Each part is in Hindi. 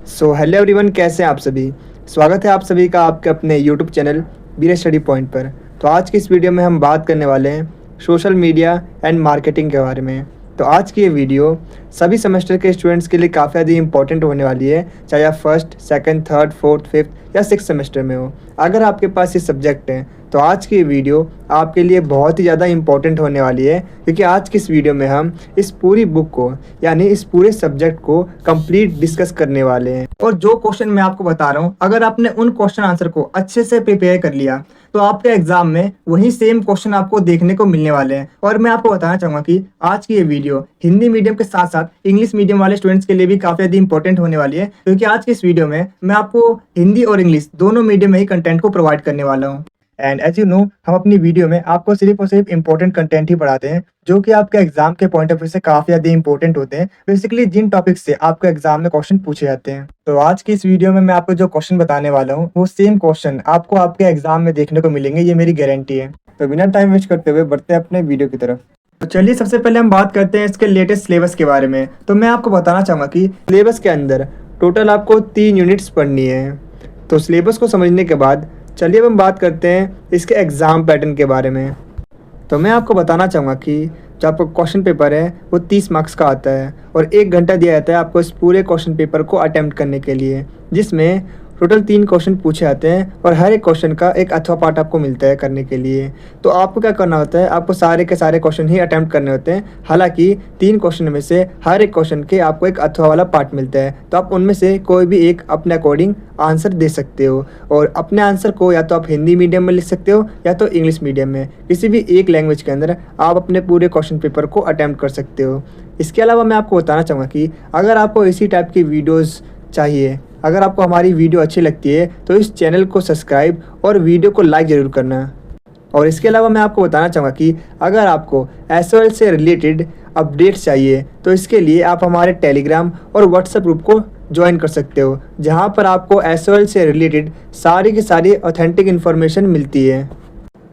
हेलो एवरीवन, कैसे हैं आप सभी। स्वागत है आप सभी का आपके अपने यूट्यूब चैनल बीरे स्टडी पॉइंट पर। तो आज की इस वीडियो में हम बात करने वाले हैं सोशल मीडिया एंड मार्केटिंग के बारे में। तो आज की ये वीडियो सभी सेमेस्टर के स्टूडेंट्स के लिए काफ़ी ज़्यादा इंपॉर्टेंट होने वाली है, चाहे आप first, second, third, fourth, fifth या सिक्स सेमेस्टर में हो। अगर आपके पास ये सब्जेक्ट हैं तो आज की ये वीडियो आपके लिए बहुत ही ज़्यादा इंपॉर्टेंट होने वाली है, क्योंकि आज की इस वीडियो में हम इस पूरी बुक को यानी इस पूरे सब्जेक्ट को कंप्लीट डिस्कस करने वाले हैं। और जो क्वेश्चन मैं आपको बता रहा हूँ, अगर आपने उन क्वेश्चन आंसर को अच्छे से प्रिपेयर कर लिया तो आपके एग्जाम में वही सेम क्वेश्चन आपको देखने को मिलने वाले हैं। और मैं आपको बताना चाहूँगा कि आज की ये वीडियो हिंदी मीडियम के साथ साथ इंग्लिश मीडियम वाले स्टूडेंट्स के लिए भी काफ़ी ज़्यादा इंपॉर्टेंट होने वाली है, क्योंकि आज की इस वीडियो में मैं आपको हिंदी और इंग्लिश दोनों मीडियम में ही कंटेंट को प्रोवाइड करने वाला हूँ। एंड एज यू नो, हम अपनी वीडियो में आपको सिर्फ और सिर्फ इंपॉर्टेंट कंटेंट ही पढ़ाते हैं, जो कि आपके एग्जाम के पॉइंट ऑफ व्यू से काफ़ी ज़्यादा इंपॉर्टेंट होते हैं। बेसिकली जिन टॉपिक से आपके एग्जाम में क्वेश्चन पूछे जाते हैं। तो आज की इस वीडियो में मैं आपको जो क्वेश्चन बताने वाला हूँ वो सेम क्वेश्चन आपको आपके एग्जाम में देखने को मिलेंगे, ये मेरी गारंटी है। तो बिना टाइम वेस्ट करते हुए बढ़ते हैं अपने वीडियो की तरफ। तो चलिए सबसे पहले हम बात करते हैं इसके लेटेस्ट सिलेबस के बारे में। तो मैं आपको बताना चाहूँगा कि सिलेबस के अंदर टोटल आपको 3 यूनिट्स पढ़नी है। तो सिलेबस को समझने के बाद चलिए अब हम बात करते हैं इसके एग्ज़ाम पैटर्न के बारे में। तो मैं आपको बताना चाहूँगा कि जो आपका क्वेश्चन पेपर है वो 30 मार्क्स का आता है और 1 घंटा दिया जाता है आपको इस पूरे क्वेश्चन पेपर को अटेम्प्ट करने के लिए, जिसमें टोटल 3 क्वेश्चन पूछे जाते हैं और हर एक क्वेश्चन का एक अथवा पार्ट आपको मिलता है करने के लिए। तो आपको क्या करना होता है, आपको सारे के सारे क्वेश्चन ही अटेम्प्ट करने होते हैं। हालांकि 3 क्वेश्चन में से हर एक क्वेश्चन के आपको एक अथवा वाला पार्ट मिलता है, तो आप उनमें से कोई भी एक अपने अकॉर्डिंग आंसर दे सकते हो। और अपने आंसर को या तो आप हिंदी मीडियम में लिख सकते हो या तो इंग्लिश मीडियम में, किसी भी एक लैंग्वेज के अंदर आप अपने पूरे क्वेश्चन पेपर को अटेम्प्ट कर सकते हो। इसके अलावा मैं आपको बताना चाहूँगा कि अगर आपको इसी टाइप की वीडियोज़ चाहिए, अगर आपको हमारी वीडियो अच्छी लगती है तो इस चैनल को सब्सक्राइब और वीडियो को लाइक ज़रूर करना। और इसके अलावा मैं आपको बताना चाहूँगा कि अगर आपको एसओएल से रिलेटेड अपडेट्स चाहिए तो इसके लिए आप हमारे टेलीग्राम और व्हाट्सएप ग्रुप को ज्वाइन कर सकते हो, जहाँ पर आपको एसओएल से रिलेटेड सारी की सारी ऑथेंटिक इन्फॉर्मेशन मिलती है।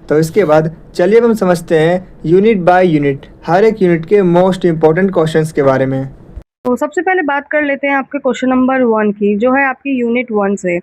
तो इसके बाद चलिए अब हम समझते हैं यूनिट बाय यूनिट हर एक यूनिट के मोस्ट इम्पॉर्टेंट क्वेश्चंस के बारे में। तो सबसे पहले बात कर लेते हैं आपके क्वेश्चन नंबर 1 की, जो है आपकी यूनिट 1 से।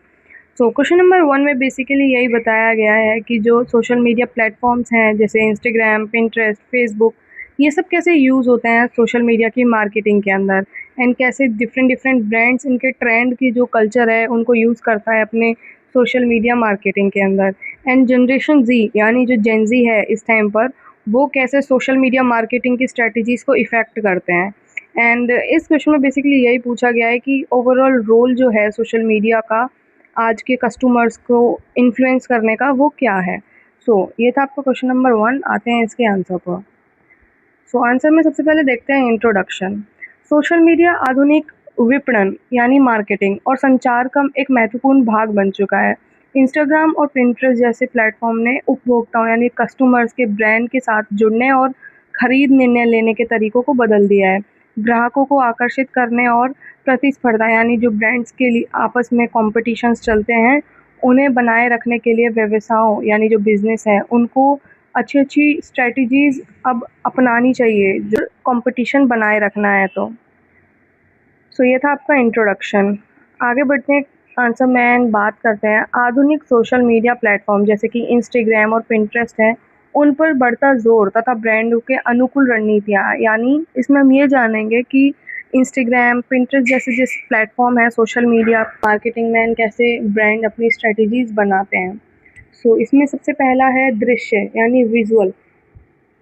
तो क्वेश्चन नंबर 1 में बेसिकली यही बताया गया है कि जो सोशल मीडिया प्लेटफॉर्म्स हैं जैसे इंस्टाग्राम, पिंटरेस्ट, फेसबुक, ये सब कैसे यूज़ होते हैं सोशल मीडिया की मार्केटिंग के अंदर, एंड कैसे डिफरेंट डिफरेंट ब्रांड्स इनके ट्रेंड की जो कल्चर है उनको यूज़ करता है अपने सोशल मीडिया मार्केटिंग के अंदर। एंड जनरेशन जी यानी जो जेन जी है इस टाइम पर, वो कैसे सोशल मीडिया मार्केटिंग की स्ट्रेटजीज़ को इफ़ेक्ट करते हैं। एंड इस क्वेश्चन में बेसिकली यही पूछा गया है कि ओवरऑल रोल जो है सोशल मीडिया का आज के कस्टमर्स को इन्फ्लुएंस करने का, वो क्या है। ये था आपका क्वेश्चन नंबर 1। आते हैं इसके आंसर पर। आंसर में सबसे पहले देखते हैं इंट्रोडक्शन। सोशल मीडिया आधुनिक विपणन यानी मार्केटिंग और संचार का एक महत्वपूर्ण भाग बन चुका है। इंस्टाग्राम और पिंटरेस्ट जैसे प्लेटफॉर्म ने उपभोक्ताओं यानी कस्टमर्स के ब्रांड के साथ जुड़ने और खरीद निर्णय लेने के तरीकों को बदल दिया है। ग्राहकों को आकर्षित करने और प्रतिस्पर्धा यानी जो ब्रांड्स के लिए आपस में कॉम्पिटिशन्स चलते हैं, उन्हें बनाए रखने के लिए व्यवसायों यानी जो बिज़नेस है उनको अच्छी-अच्छी स्ट्रैटेजीज़ अब अपनानी चाहिए, जो कंपटीशन बनाए रखना है तो। ये था आपका इंट्रोडक्शन। आगे बढ़ते हैं आंसर में, बात करते हैं आधुनिक सोशल मीडिया प्लेटफ़ॉर्म जैसे कि इंस्टाग्राम और पिंटरेस्ट हैं, उन पर बढ़ता ज़ोर तथा ब्रांडों के अनुकूल रणनीतियाँ। यानी इसमें हम ये जानेंगे कि इंस्टाग्राम, पिंटरेस्ट जैसे जिस प्लेटफ़ॉर्म है सोशल मीडिया मार्केटिंग में, कैसे ब्रांड अपनी स्ट्रैटेजीज़ बनाते हैं। इसमें सबसे पहला है दृश्य यानी विजुअल।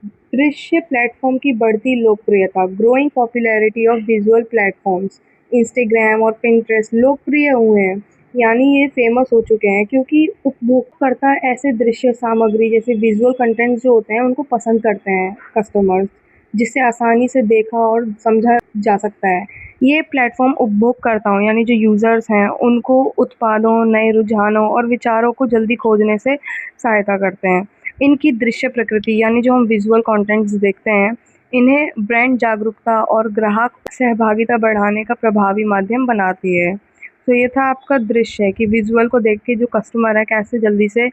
दृश्य प्लेटफॉर्म की बढ़ती लोकप्रियता, growing popularity of visual platforms. Instagram और पिंटरेस्ट लोकप्रिय हुए हैं, यानी ये फेमस हो चुके हैं क्योंकि उपभोगकर्ता ऐसे दृश्य सामग्री जैसे विजुअल कंटेंट जो होते हैं उनको पसंद करते हैं कस्टमर्स, जिससे आसानी से देखा और समझा जा सकता है। ये प्लेटफॉर्म उपभोगकर्ताओं यानी जो यूज़र्स हैं उनको उत्पादों, नए रुझानों और विचारों को जल्दी खोजने से सहायता करते हैं। इनकी दृश्य प्रकृति यानी जो हम विजुअल कंटेंट्स देखते हैं, इन्हें ब्रांड जागरूकता और ग्राहक सहभागिता बढ़ाने का प्रभावी माध्यम बनाती है। ये था आपका दृश्य कि विजुअल को देख के जो कस्टमर है कैसे जल्दी से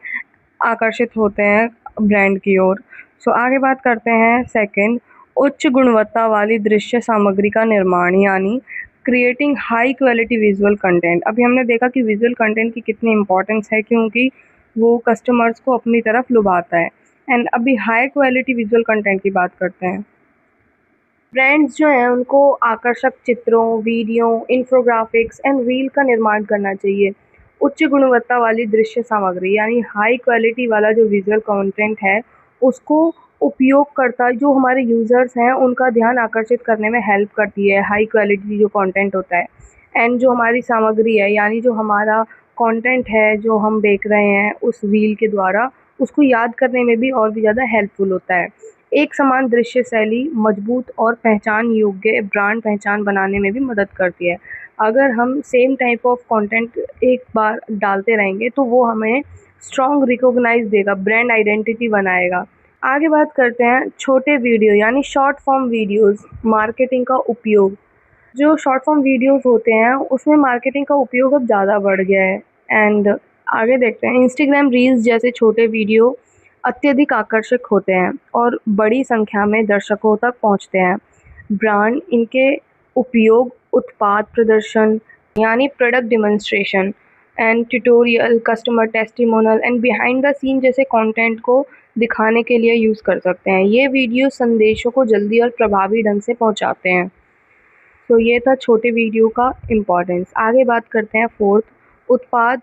आकर्षित होते हैं ब्रांड की ओर। आगे बात करते हैं सेकंड, उच्च गुणवत्ता वाली दृश्य सामग्री का निर्माण। यानी creating high quality visual content. अभी हमने देखा कि विजुअल कंटेंट की कितनी इम्पोर्टेंस है, क्योंकि वो कस्टमर्स को अपनी तरफ लुभाता है। एंड अभी हाई क्वालिटी विजुअल कंटेंट की बात करते हैं। ब्रांड्स जो हैं उनको आकर्षक चित्रों, वीडियो, इन्फोग्राफिक्स एंड रील का निर्माण करना चाहिए। उच्च गुणवत्ता वाली दृश्य सामग्री यानी हाई क्वालिटी वाला जो विजुअल कंटेंट है, उसको उपयोगकर्ता जो हमारे यूज़र्स हैं उनका ध्यान आकर्षित करने में हेल्प करती है हाई क्वालिटी जो कंटेंट होता है। एंड जो हमारी सामग्री है यानी जो हमारा कंटेंट है जो हम देख रहे हैं उस रील के द्वारा, उसको याद करने में भी और भी ज़्यादा हेल्पफुल होता है। एक समान दृश्य शैली मजबूत और पहचान योग्य ब्रांड पहचान बनाने में भी मदद करती है। अगर हम सेम टाइप ऑफ कंटेंट एक बार डालते रहेंगे तो वो हमें स्ट्रॉन्ग रिकॉग्नाइज देगा, ब्रांड आइडेंटिटी बनाएगा। आगे बात करते हैं छोटे वीडियो यानी शॉर्ट फॉर्म वीडियोस मार्केटिंग का उपयोग। जो शॉर्ट फॉर्म वीडियोस होते हैं उसमें मार्केटिंग का उपयोग अब ज़्यादा बढ़ गया है। एंड आगे देखते हैं इंस्टाग्राम रील्स जैसे छोटे वीडियो अत्यधिक आकर्षक होते हैं और बड़ी संख्या में दर्शकों तक पहुंचते हैं। ब्रांड इनके उपयोग उत्पाद प्रदर्शन यानी product demonstration and tutorial, customer testimonial and behind the scene जैसे कंटेंट को दिखाने के लिए यूज़ कर सकते हैं। ये वीडियो संदेशों को जल्दी और प्रभावी ढंग से पहुंचाते हैं। तो ये था छोटे वीडियो का इम्पोर्टेंस। आगे बात करते हैं फोर्थ, उत्पाद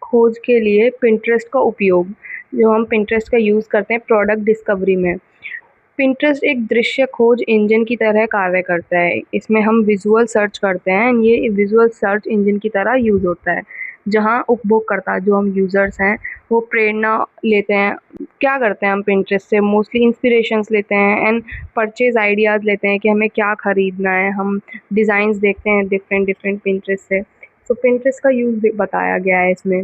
खोज के लिए पिंटरेस्ट का उपयोग। जो हम पिंटरेस्ट का यूज़ करते हैं प्रोडक्ट डिस्कवरी में। पिंटरेस्ट एक दृश्य खोज इंजन की तरह कार्य करता है। इसमें हम विजुअल सर्च करते हैं एंड ये विजुअल सर्च इंजन की तरह यूज़ होता है, जहाँ उपभोगकर्ता जो हम यूज़र्स हैं वो प्रेरणा लेते हैं। क्या करते हैं हम पिंटरेस्ट से? मोस्टली इंस्पिरेशंस लेते हैं एंड परचेज़ आइडियाज़ लेते हैं कि हमें क्या खरीदना है। हम डिज़ाइंस देखते हैं डिफरेंट डिफरेंट पिंटरेस्ट से। तो पिंटरेस्ट का यूज़ भी बताया गया है इसमें।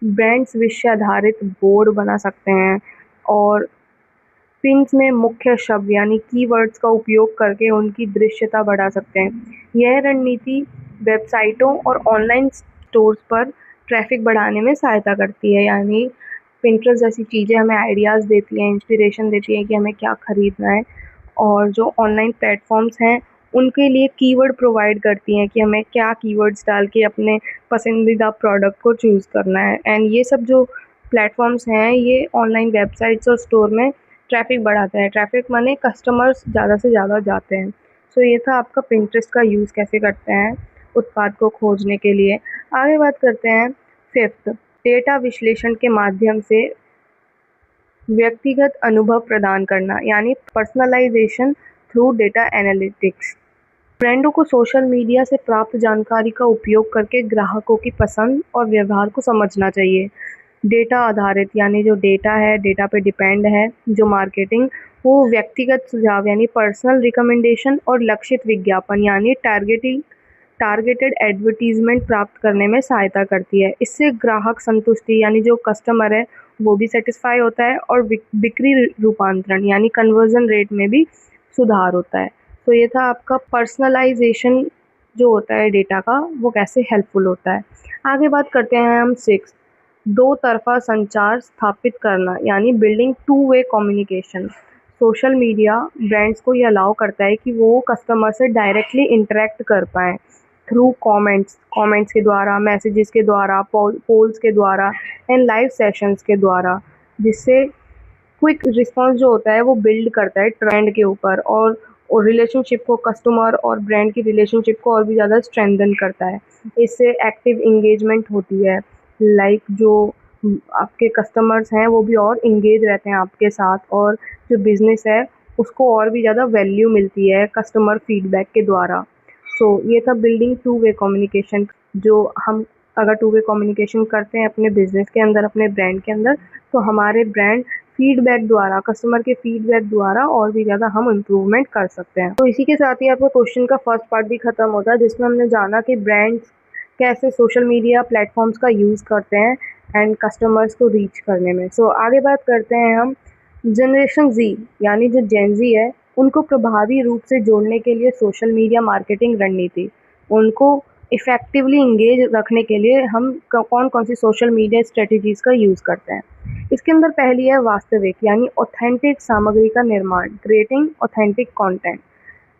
ब्रांड्स विषय आधारित बोर्ड बना सकते हैं और पिन्स में मुख्य शब्द यानी कीवर्ड्स का उपयोग करके उनकी दृश्यता बढ़ा सकते हैं। यह रणनीति वेबसाइटों और ऑनलाइन स्टोर्स पर ट्रैफिक बढ़ाने में सहायता करती है। यानी पिंटरेस्ट जैसी चीज़ें हमें आइडियाज़ देती हैं, इंस्पिरेशन देती हैं कि हमें क्या खरीदना है। और जो ऑनलाइन प्लेटफॉर्म्स हैं उनके लिए कीवर्ड प्रोवाइड करती हैं कि हमें क्या कीवर्ड्स डाल के अपने पसंदीदा प्रोडक्ट को चूज़ करना है। एंड ये सब जो प्लेटफॉर्म्स हैं ये ऑनलाइन वेबसाइट्स और स्टोर में ट्रैफिक बढ़ाते हैं। ट्रैफिक माने कस्टमर्स ज़्यादा से ज़्यादा जाते हैं। सो ये था आपका पिंटरेस्ट का यूज़ कैसे करते हैं उत्पाद को खोजने के लिए। आगे बात करते हैं फिफ्थ, डेटा विश्लेषण के माध्यम से व्यक्तिगत अनुभव प्रदान करना यानी पर्सनलाइजेशन थ्रू डेटा एनालिटिक्स। ब्रांडों को सोशल मीडिया से प्राप्त जानकारी का उपयोग करके ग्राहकों की पसंद और व्यवहार को समझना चाहिए। डेटा आधारित यानी जो डेटा है, डेटा पे डिपेंड है जो मार्केटिंग, वो व्यक्तिगत सुझाव यानी पर्सनल रिकमेंडेशन और लक्षित विज्ञापन यानी टारगेटेड एडवर्टीजमेंट प्राप्त करने में सहायता करती है। इससे ग्राहक संतुष्टि यानी जो कस्टमर है वो भी सेटिस्फाई होता है और बिक्री रूपांतरण यानी कन्वर्जन रेट में भी सुधार होता है। तो ये था आपका पर्सनलाइजेशन जो होता है डेटा का, वो कैसे हेल्पफुल होता है। आगे बात करते हैं हम सिक्स, दो तरफ़ा संचार स्थापित करना यानी building two way communication. Social media brands को ये अलाउ करता है कि वो कस्टमर से डायरेक्टली इंटरेक्ट कर पाएँ थ्रू कमेंट्स के द्वारा, मैसेजेस के द्वारा, पोल्स के द्वारा एंड लाइव सेशंस के द्वारा, जिससे क्विक रिस्पॉन्स जो होता है वो बिल्ड करता है ट्रेंड के ऊपर और रिलेशनशिप को, कस्टमर और ब्रांड की रिलेशनशिप को और भी ज़्यादा स्ट्रेंथन करता है। इससे एक्टिव इंगेजमेंट होती है, लाइक जो आपके कस्टमर्स हैं वो भी और इंगेज रहते हैं आपके साथ और जो बिज़नेस है उसको और भी ज़्यादा वैल्यू मिलती है कस्टमर फीडबैक के द्वारा। सो ये था बिल्डिंग टू वे कम्युनिकेशन। जो हम अगर टू वे कम्युनिकेशन करते हैं अपने बिज़नेस के अंदर, अपने ब्रांड के अंदर, तो हमारे ब्रांड फीडबैक द्वारा, कस्टमर के फीडबैक द्वारा और भी ज़्यादा हम इम्प्रूवमेंट कर सकते हैं। तो इसी के साथ ही आपका क्वेश्चन का फर्स्ट पार्ट भी ख़त्म होता है, जिसमें हमने जाना कि ब्रांड्स कैसे सोशल मीडिया प्लेटफॉर्म्स का यूज़ करते हैं एंड कस्टमर्स को रीच करने में। सो आगे बात करते हैं हम जनरेशन जी यानी जो जेन जी है, उनको प्रभावी रूप से जोड़ने के लिए सोशल मीडिया मार्केटिंग रणनीति, उनको इफ़ेक्टिवली इंगेज रखने के लिए हम कौन कौन सी सोशल मीडिया स्ट्रेटजीज़ का यूज़ करते हैं। इसके अंदर पहली है वास्तविक यानी ऑथेंटिक सामग्री का निर्माण, क्रिएटिंग ऑथेंटिक कंटेंट।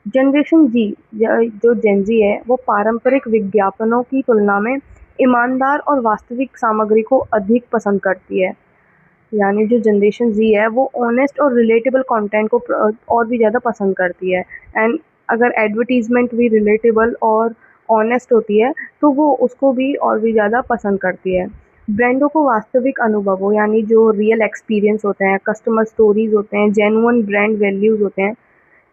जनरेशन जी, जो जेन ज़ी है, वो पारंपरिक विज्ञापनों की तुलना में ईमानदार और वास्तविक सामग्री को अधिक पसंद करती है। यानी जो जनरेशन ज़ी है वो ऑनेस्ट और रिलेटेबल कंटेंट को और भी ज़्यादा पसंद करती है। एंड अगर एडवर्टाइज़मेंट भी रिलेटेबल और ऑनेस्ट होती है तो वो उसको भी और भी ज़्यादा पसंद करती है। ब्रांडों को वास्तविक अनुभवों यानी जो रियल एक्सपीरियंस होते हैं, कस्टमर स्टोरीज़ होते हैं, जेन्युइन ब्रांड वैल्यूज़ होते हैं,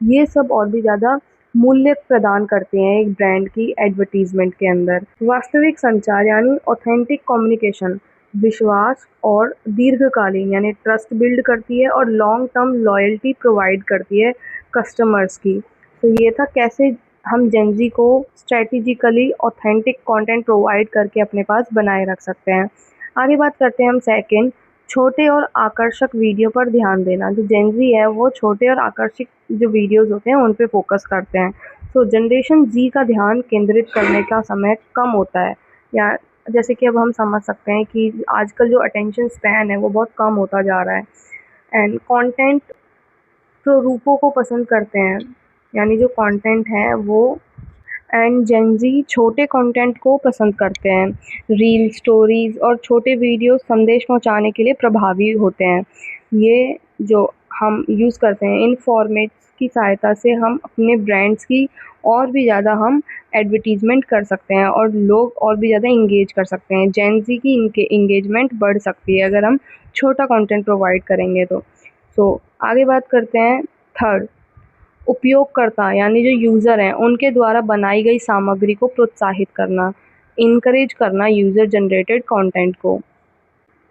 ये सब और भी ज़्यादा मूल्य प्रदान करते हैं एक ब्रांड की एडवर्टाइज़मेंट के अंदर। वास्तविक संचार यानी ऑथेंटिक कम्युनिकेशन विश्वास और दीर्घकालीन यानी ट्रस्ट बिल्ड करती है और लॉन्ग टर्म लॉयल्टी प्रोवाइड करती है कस्टमर्स की। तो ये था कैसे हम जेन ज़ी को स्ट्रैटेजिकली ऑथेंटिक कंटेंट प्रोवाइड करके अपने पास बनाए रख सकते हैं। आगे बात करते हैं हम सेकंड, छोटे और आकर्षक वीडियो पर ध्यान देना। जो जेन ज़ी है वो छोटे और आकर्षक जो वीडियोज़ होते हैं उन पे फ़ोकस करते हैं। तो जनरेशन ज़ी का ध्यान केंद्रित करने का समय कम होता है, या जैसे कि अब हम समझ सकते हैं कि आजकल जो अटेंशन स्पैन है वो बहुत कम होता जा रहा है। एंड कंटेंट स्वरूपों को पसंद करते हैं, यानी जो कंटेंट है वो। एंड जेन ज़ी छोटे कंटेंट को पसंद करते हैं। रील, स्टोरीज़ और छोटे वीडियो संदेश पहुंचाने के लिए प्रभावी होते हैं। ये जो हम यूज़ करते हैं इन फॉर्मेट्स की सहायता से हम अपने ब्रांड्स की और भी ज़्यादा हम एडवर्टाइज़मेंट कर सकते हैं और लोग और भी ज़्यादा एंगेज कर सकते हैं। जेन ज़ी की इनके एंगेजमेंट बढ़ सकती है अगर हम छोटा कंटेंट प्रोवाइड करेंगे तो। आगे बात करते हैं थर्ड, उपयोगकर्ता यानी जो यूज़र हैं उनके द्वारा बनाई गई सामग्री को प्रोत्साहित करना, इनकरेज करना यूज़र जनरेटेड कंटेंट को।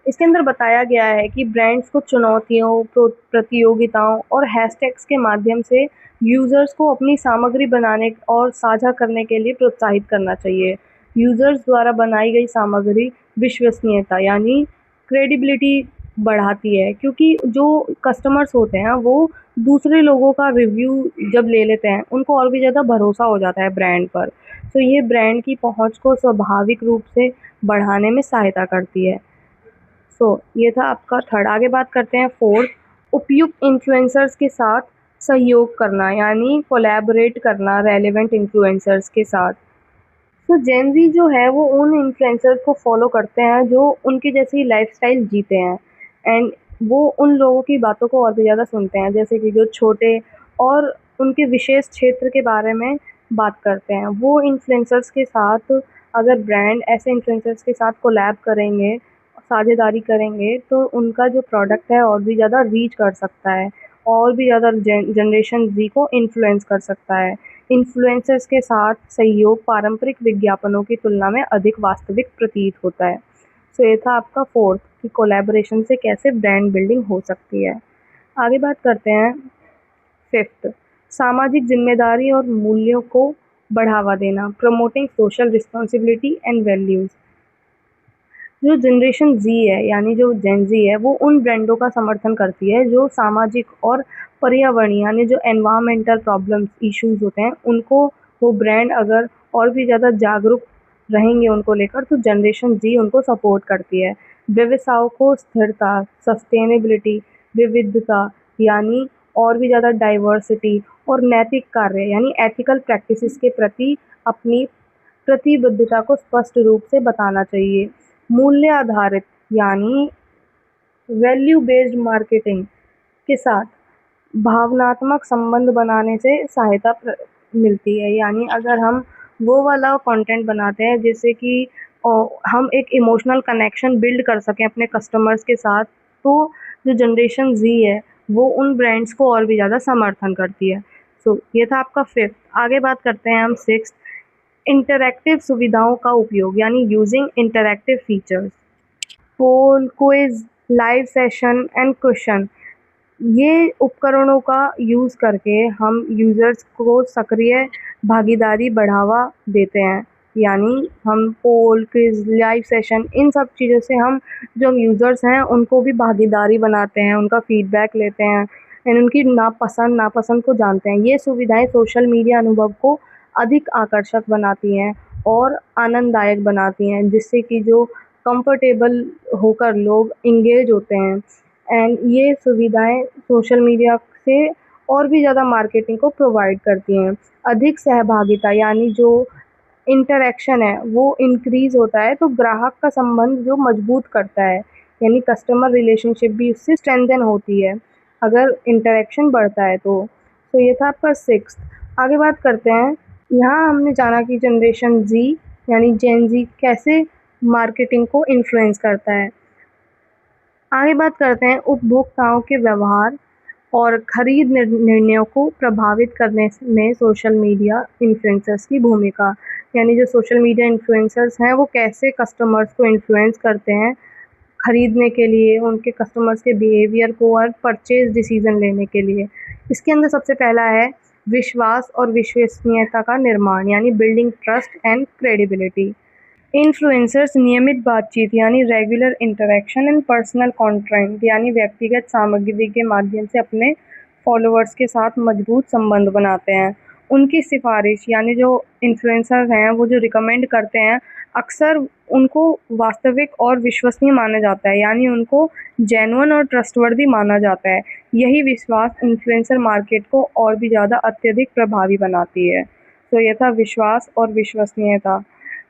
इसके अंदर बताया गया है कि ब्रांड्स को चुनौतियों, प्रतियोगिताओं और हैशटैग्स के माध्यम से यूज़र्स को अपनी सामग्री बनाने और साझा करने के लिए प्रोत्साहित करना चाहिए। यूज़र्स द्वारा बनाई गई सामग्री विश्वसनीयता यानी क्रेडिबिलिटी बढ़ाती है, क्योंकि जो कस्टमर्स होते हैं वो दूसरे लोगों का रिव्यू जब ले लेते हैं उनको और भी ज़्यादा भरोसा हो जाता है ब्रांड पर। तो ये ब्रांड की पहुंच को स्वाभाविक रूप से बढ़ाने में सहायता करती है। ये था आपका थर्ड। आगे बात करते हैं फोर्थ, उपयुक्त इन्फ्लुएंसर्स के साथ सहयोग करना यानी कोलैबोरेट करना रेलेवेंट इन्फ्लुएंसर्स के साथ। जेन ज़ी जो है वो उन इन्फ्लुएंसर्स को फॉलो करते हैं जो उनकी जैसी लाइफस्टाइल जीते हैं। एंड वो उन लोगों की बातों को और भी ज़्यादा सुनते हैं, जैसे कि जो छोटे और उनके विशेष क्षेत्र के बारे में बात करते हैं। वो इन्फ्लुएंसर्स के साथ अगर ब्रांड ऐसे इन्फ्लुएंसर्स के साथ कोलैब करेंगे, साझेदारी करेंगे तो उनका जो प्रोडक्ट है और भी ज़्यादा रीच कर सकता है और भी ज़्यादा जनरेशन ज़ी को इन्फ्लुएंस कर सकता है। इन्फ्लुएंसर्स के साथ सहयोग पारंपरिक विज्ञापनों की तुलना में अधिक वास्तविक प्रतीत होता है। ये था आपका फोर्थ कि कोलैबोरेशन से कैसे ब्रांड बिल्डिंग हो सकती है। आगे बात करते हैं फिफ्थ, सामाजिक जिम्मेदारी और मूल्यों को बढ़ावा देना, promoting social responsibility and values. जो जनरेशन ज़ी है यानी जो जेन ज़ी है वो उन ब्रांडों का समर्थन करती है जो सामाजिक और पर्यावरणीय यानी जो एनवायरमेंटल प्रॉब्लम्स इश्यूज होते हैं उनको वो ब्रांड अगर और भी ज़्यादा जागरूक रहेंगे उनको लेकर तो जनरेशन ज़ी उनको सपोर्ट करती है। व्यवसायों को स्थिरता, सस्टेनेबिलिटी, विविधता यानी और भी ज़्यादा डाइवर्सिटी और नैतिक कार्य यानी एथिकल प्रैक्टिसेस के प्रति अपनी प्रतिबद्धता को स्पष्ट रूप से बताना चाहिए। मूल्य आधारित यानी वैल्यू बेस्ड मार्केटिंग के साथ भावनात्मक संबंध बनाने से सहायता मिलती है। यानी अगर हम वो वाला कंटेंट बनाते हैं जिससे कि हम एक इमोशनल कनेक्शन बिल्ड कर सकें अपने कस्टमर्स के साथ, तो जो जनरेशन ज़ी है वो उन ब्रांड्स को और भी ज़्यादा समर्थन करती है। ये था आपका फिफ्थ। आगे बात करते हैं हम सिक्स्थ, इंटरैक्टिव सुविधाओं का उपयोग यानी using interactive features, poll, quiz, live session and question. ये उपकरणों का यूज़ करके हम यूज़र्स को सक्रिय भागीदारी बढ़ावा देते हैं। यानी हम पोल, क्विज, लाइव सेशन इन सब चीज़ों से हम जो यूज़र्स हैं उनको भी भागीदारी बनाते हैं, उनका फीडबैक लेते हैं एंड उनकी नापसंद को जानते हैं। ये सुविधाएं सोशल मीडिया अनुभव को अधिक आकर्षक बनाती हैं और आनंददायक बनाती हैं, जिससे कि जो कंफर्टेबल होकर लोग एंगेज होते हैं। एंड ये सुविधाएं सोशल मीडिया से और भी ज़्यादा मार्केटिंग को प्रोवाइड करती हैं। अधिक सहभागिता यानी जो इंटरैक्शन है वो इंक्रीज़ होता है, तो ग्राहक का संबंध जो मजबूत करता है, यानी कस्टमर रिलेशनशिप भी उससे स्ट्रेंथन होती है, अगर इंटरैक्शन बढ़ता है तो। तो ये था आपका 6th। आगे बात करते हैं, यहाँ हमने जाना कि जनरेशन ज़ी यानी जेन ज़ी कैसे मार्केटिंग को इन्फ्लुएंस करता है। आगे बात करते हैं उपभोक्ताओं के व्यवहार और खरीद निर्णयों को प्रभावित करने में सोशल मीडिया इन्फ्लुएंसर्स की भूमिका। यानी जो सोशल मीडिया इन्फ्लुएंसर्स हैं वो कैसे कस्टमर्स को इन्फ्लुएंस करते हैं खरीदने के लिए, उनके कस्टमर्स के बिहेवियर को और परचेज डिसीजन लेने के लिए। इसके अंदर सबसे पहला है विश्वास और विश्वसनीयता का निर्माण, यानी building trust and credibility. Influencers नियमित बातचीत यानी regular interaction and personal content यानी व्यक्तिगत सामग्री के माध्यम से अपने फॉलोअर्स के साथ मजबूत संबंध बनाते हैं। उनकी सिफारिश यानी जो इन्फ्लुएंसर्स हैं वो जो रिकमेंड करते हैं, अक्सर उनको वास्तविक और विश्वसनीय माना जाता है, यानी उनको जेन्युइन और ट्रस्टवर्दी माना जाता है। यही विश्वास इन्फ्लुएंसर मार्केट को और भी ज़्यादा अत्यधिक प्रभावी बनाती है। तो यह था विश्वास और विश्वसनीयता।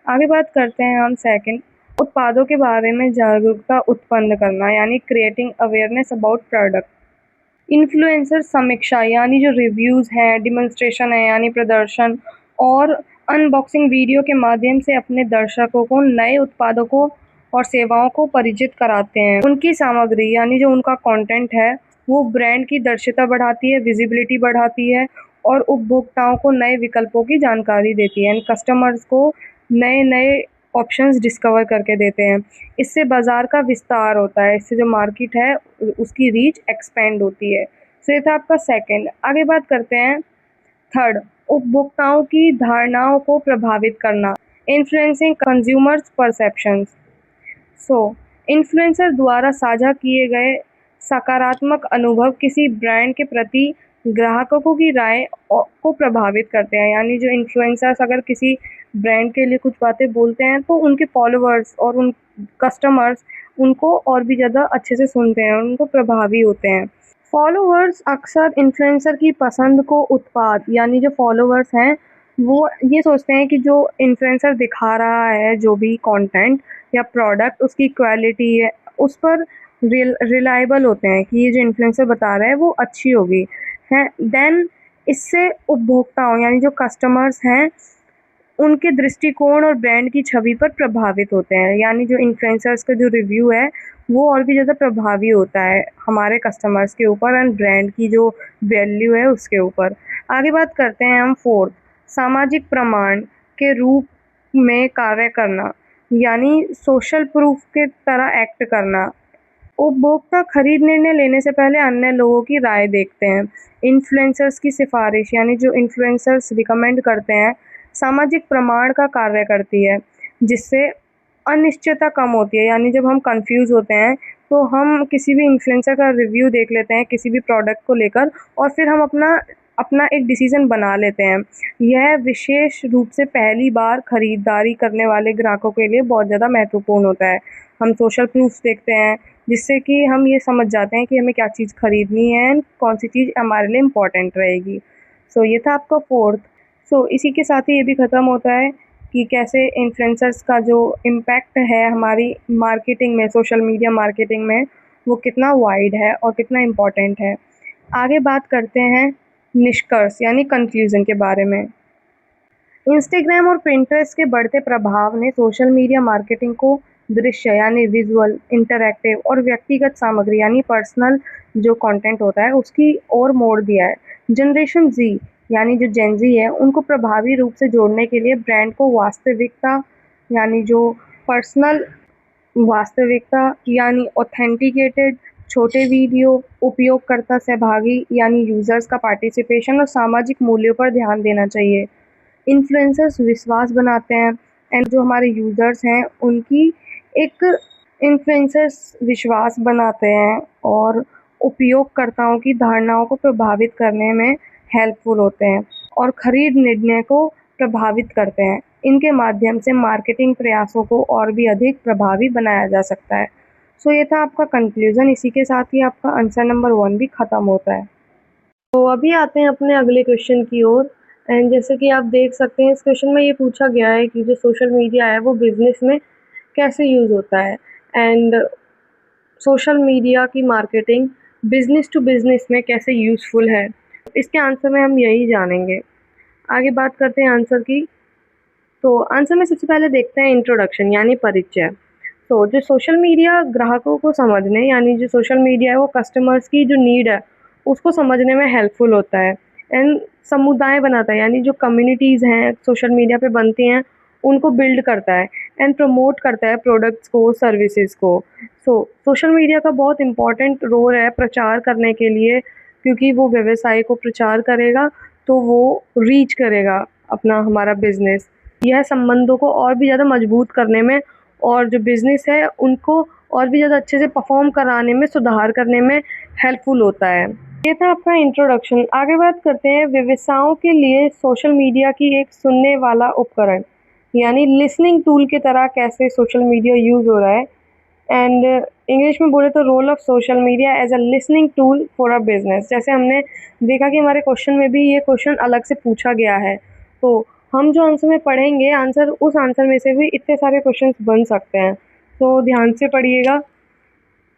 आगे बात करते हैं हम सेकंड, उत्पादों के बारे में जागरूकता उत्पन्न करना यानी creating awareness about product. Influencer समीक्षा यानी जो रिव्यूज़ हैं, डिमॉन्स्ट्रेशन है यानी प्रदर्शन और अनबॉक्सिंग वीडियो के माध्यम से अपने दर्शकों को नए उत्पादों को और सेवाओं को परिचित कराते हैं। उनकी सामग्री यानी जो उनका कंटेंट है वो ब्रांड की दृश्यता बढ़ाती है, विजिबिलिटी बढ़ाती है और उपभोक्ताओं को नए विकल्पों की जानकारी देती है, यानी कस्टमर्स को नए-नए ऑप्शंस डिस्कवर करके देते हैं। इससे बाज़ार का विस्तार होता है, इससे जो मार्केट है उसकी रीच एक्सपेंड होती है। सो ये था आपका सेकंड। आगे बात करते हैं थर्ड, उपभोक्ताओं की धारणाओं को प्रभावित करना, इन्फ्लुएंसिंग कंज्यूमर्स परसेप्शंस। सो इन्फ्लुएंसर द्वारा साझा किए गए सकारात्मक अनुभव किसी ब्रांड के प्रति ग्राहकों की राय को प्रभावित करते हैं, यानी जो इन्फ्लुएंसर्स अगर किसी ब्रांड के लिए कुछ बातें बोलते हैं तो उनके फॉलोअर्स और उन कस्टमर्स उनको और भी ज़्यादा अच्छे से सुनते हैं, उनको प्रभावी होते हैं। फॉलोअर्स अक्सर इन्फ्लुएंसर की पसंद को उत्पाद यानी जो फॉलोअर्स हैं वो ये सोचते हैं कि जो इन्फ्लुएंसर दिखा रहा है जो भी कंटेंट या प्रोडक्ट उसकी क्वालिटी है उस पर रिलायबल होते हैं कि ये जो इन्फ्लुएंसर बता रहा है वो अच्छी होगी है। देन इससे उपभोक्ताओं यानी जो कस्टमर्स हैं उनके दृष्टिकोण और ब्रांड की छवि पर प्रभावित होते हैं, यानी जो इन्फ्लुएंसर्स का जो रिव्यू है वो और भी ज़्यादा प्रभावी होता है हमारे कस्टमर्स के ऊपर एंड ब्रांड की जो वैल्यू है उसके ऊपर। आगे बात करते हैं हम फोर्थ, सामाजिक प्रमाण के रूप में कार्य करना, यानी सोशल प्रूफ के तरह एक्ट करना। उपभोक्ता खरीद निर्णय लेने से पहले अन्य लोगों की राय देखते हैं। इन्फ्लुएंसर्स की सिफारिश यानी जो इन्फ्लुएंसर्स रिकमेंड करते हैं सामाजिक प्रमाण का कार्य करती है, जिससे अनिश्चितता कम होती है, यानी जब हम कंफ्यूज होते हैं तो हम किसी भी इन्फ्लुएंसर का रिव्यू देख लेते हैं किसी भी प्रोडक्ट को लेकर और फिर हम अपना अपना एक डिसीज़न बना लेते हैं। यह विशेष रूप से पहली बार खरीदारी करने वाले ग्राहकों के लिए बहुत ज़्यादा महत्वपूर्ण होता है। हम सोशल प्रूफ्स देखते हैं जिससे कि हम ये समझ जाते हैं कि हमें क्या चीज़ खरीदनी है एंड कौन सी चीज़ हमारे लिए इम्पोर्टेंट रहेगी। सो ये था आपका फोर्थ। सो इसी के साथ ही ये भी ख़त्म होता है कि कैसे इन्फ्लुएंसर्स का जो इम्पैक्ट है हमारी मार्केटिंग में, सोशल मीडिया मार्केटिंग में, वो कितना वाइड है और कितना इम्पोर्टेंट है। आगे बात करते हैं निष्कर्ष यानी कंक्लूज़न के बारे में। इंस्टाग्राम और पिंटरेस्ट के बढ़ते प्रभाव ने सोशल मीडिया मार्केटिंग को दृश्य यानी विजुअल, इंटरैक्टिव और व्यक्तिगत सामग्री यानी पर्सनल जो कंटेंट होता है उसकी ओर मोड़ दिया है। जनरेशन जी यानी जो जेन ज़ी है उनको प्रभावी रूप से जोड़ने के लिए ब्रांड को वास्तविकता यानी जो पर्सनल वास्तविकता यानी ऑथेंटिकेटेड छोटे वीडियो, उपयोगकर्ता सहभागी यानी यूज़र्स का पार्टिसिपेशन और सामाजिक मूल्यों पर ध्यान देना चाहिए। इन्फ्लुएंसर्स विश्वास बनाते हैं एंड जो हमारे यूज़र्स हैं उनकी एक इन्फ्लुएंसर्स विश्वास बनाते हैं और उपयोगकर्ताओं की धारणाओं को प्रभावित करने में हेल्पफुल होते हैं और खरीद निर्णय को प्रभावित करते हैं। इनके माध्यम से मार्केटिंग प्रयासों को और भी अधिक प्रभावी बनाया जा सकता है। सो ये था आपका कंक्लूज़न। इसी के साथ ही आपका आंसर नंबर 1 भी ख़त्म होता है। तो अभी आते हैं अपने अगले क्वेश्चन की ओर। एंड जैसे कि आप देख सकते हैं, इस क्वेश्चन में ये पूछा गया है कि जो सोशल मीडिया है वो बिजनेस में कैसे यूज़ होता है, एंड सोशल मीडिया की मार्केटिंग बिजनेस टू बिजनेस में कैसे यूज़फुल है। इसके आंसर में हम यही जानेंगे। आगे बात करते हैं आंसर की। तो आंसर में सबसे पहले देखते हैं इंट्रोडक्शन यानी परिचय। तो जो सोशल मीडिया ग्राहकों को समझने यानी जो सोशल मीडिया है वो कस्टमर्स की जो नीड है उसको समझने में हेल्पफुल होता है। एंड समुदाय बनाता है यानी जो कम्युनिटीज़ हैं सोशल मीडिया पे बनती हैं उनको बिल्ड करता है एंड प्रमोट करता है प्रोडक्ट्स को, सर्विसेज को। सोशल मीडिया का बहुत इम्पोर्टेंट रोल है प्रचार करने के लिए, क्योंकि वो व्यवसाय को प्रचार करेगा तो वो रीच करेगा अपना हमारा बिजनेस। यह संबंधों को और भी ज़्यादा मजबूत करने में और जो बिज़नेस है उनको और भी ज़्यादा अच्छे से परफॉर्म कराने में, सुधार करने में हेल्पफुल होता है। ये था आपका इंट्रोडक्शन। आगे बात करते हैं व्यवसायों के लिए सोशल मीडिया की एक सुनने वाला उपकरण यानी लिसनिंग टूल की तरह कैसे सोशल मीडिया यूज़ हो रहा है। एंड इंग्लिश में बोले तो role of social media as a listening tool for a business. जैसे हमने देखा कि हमारे क्वेश्चन में भी ये क्वेश्चन अलग से पूछा गया है, तो हम जो आंसर में पढ़ेंगे आंसर उस आंसर में से भी इतने सारे क्वेश्चंस बन सकते हैं, तो ध्यान से पढ़िएगा।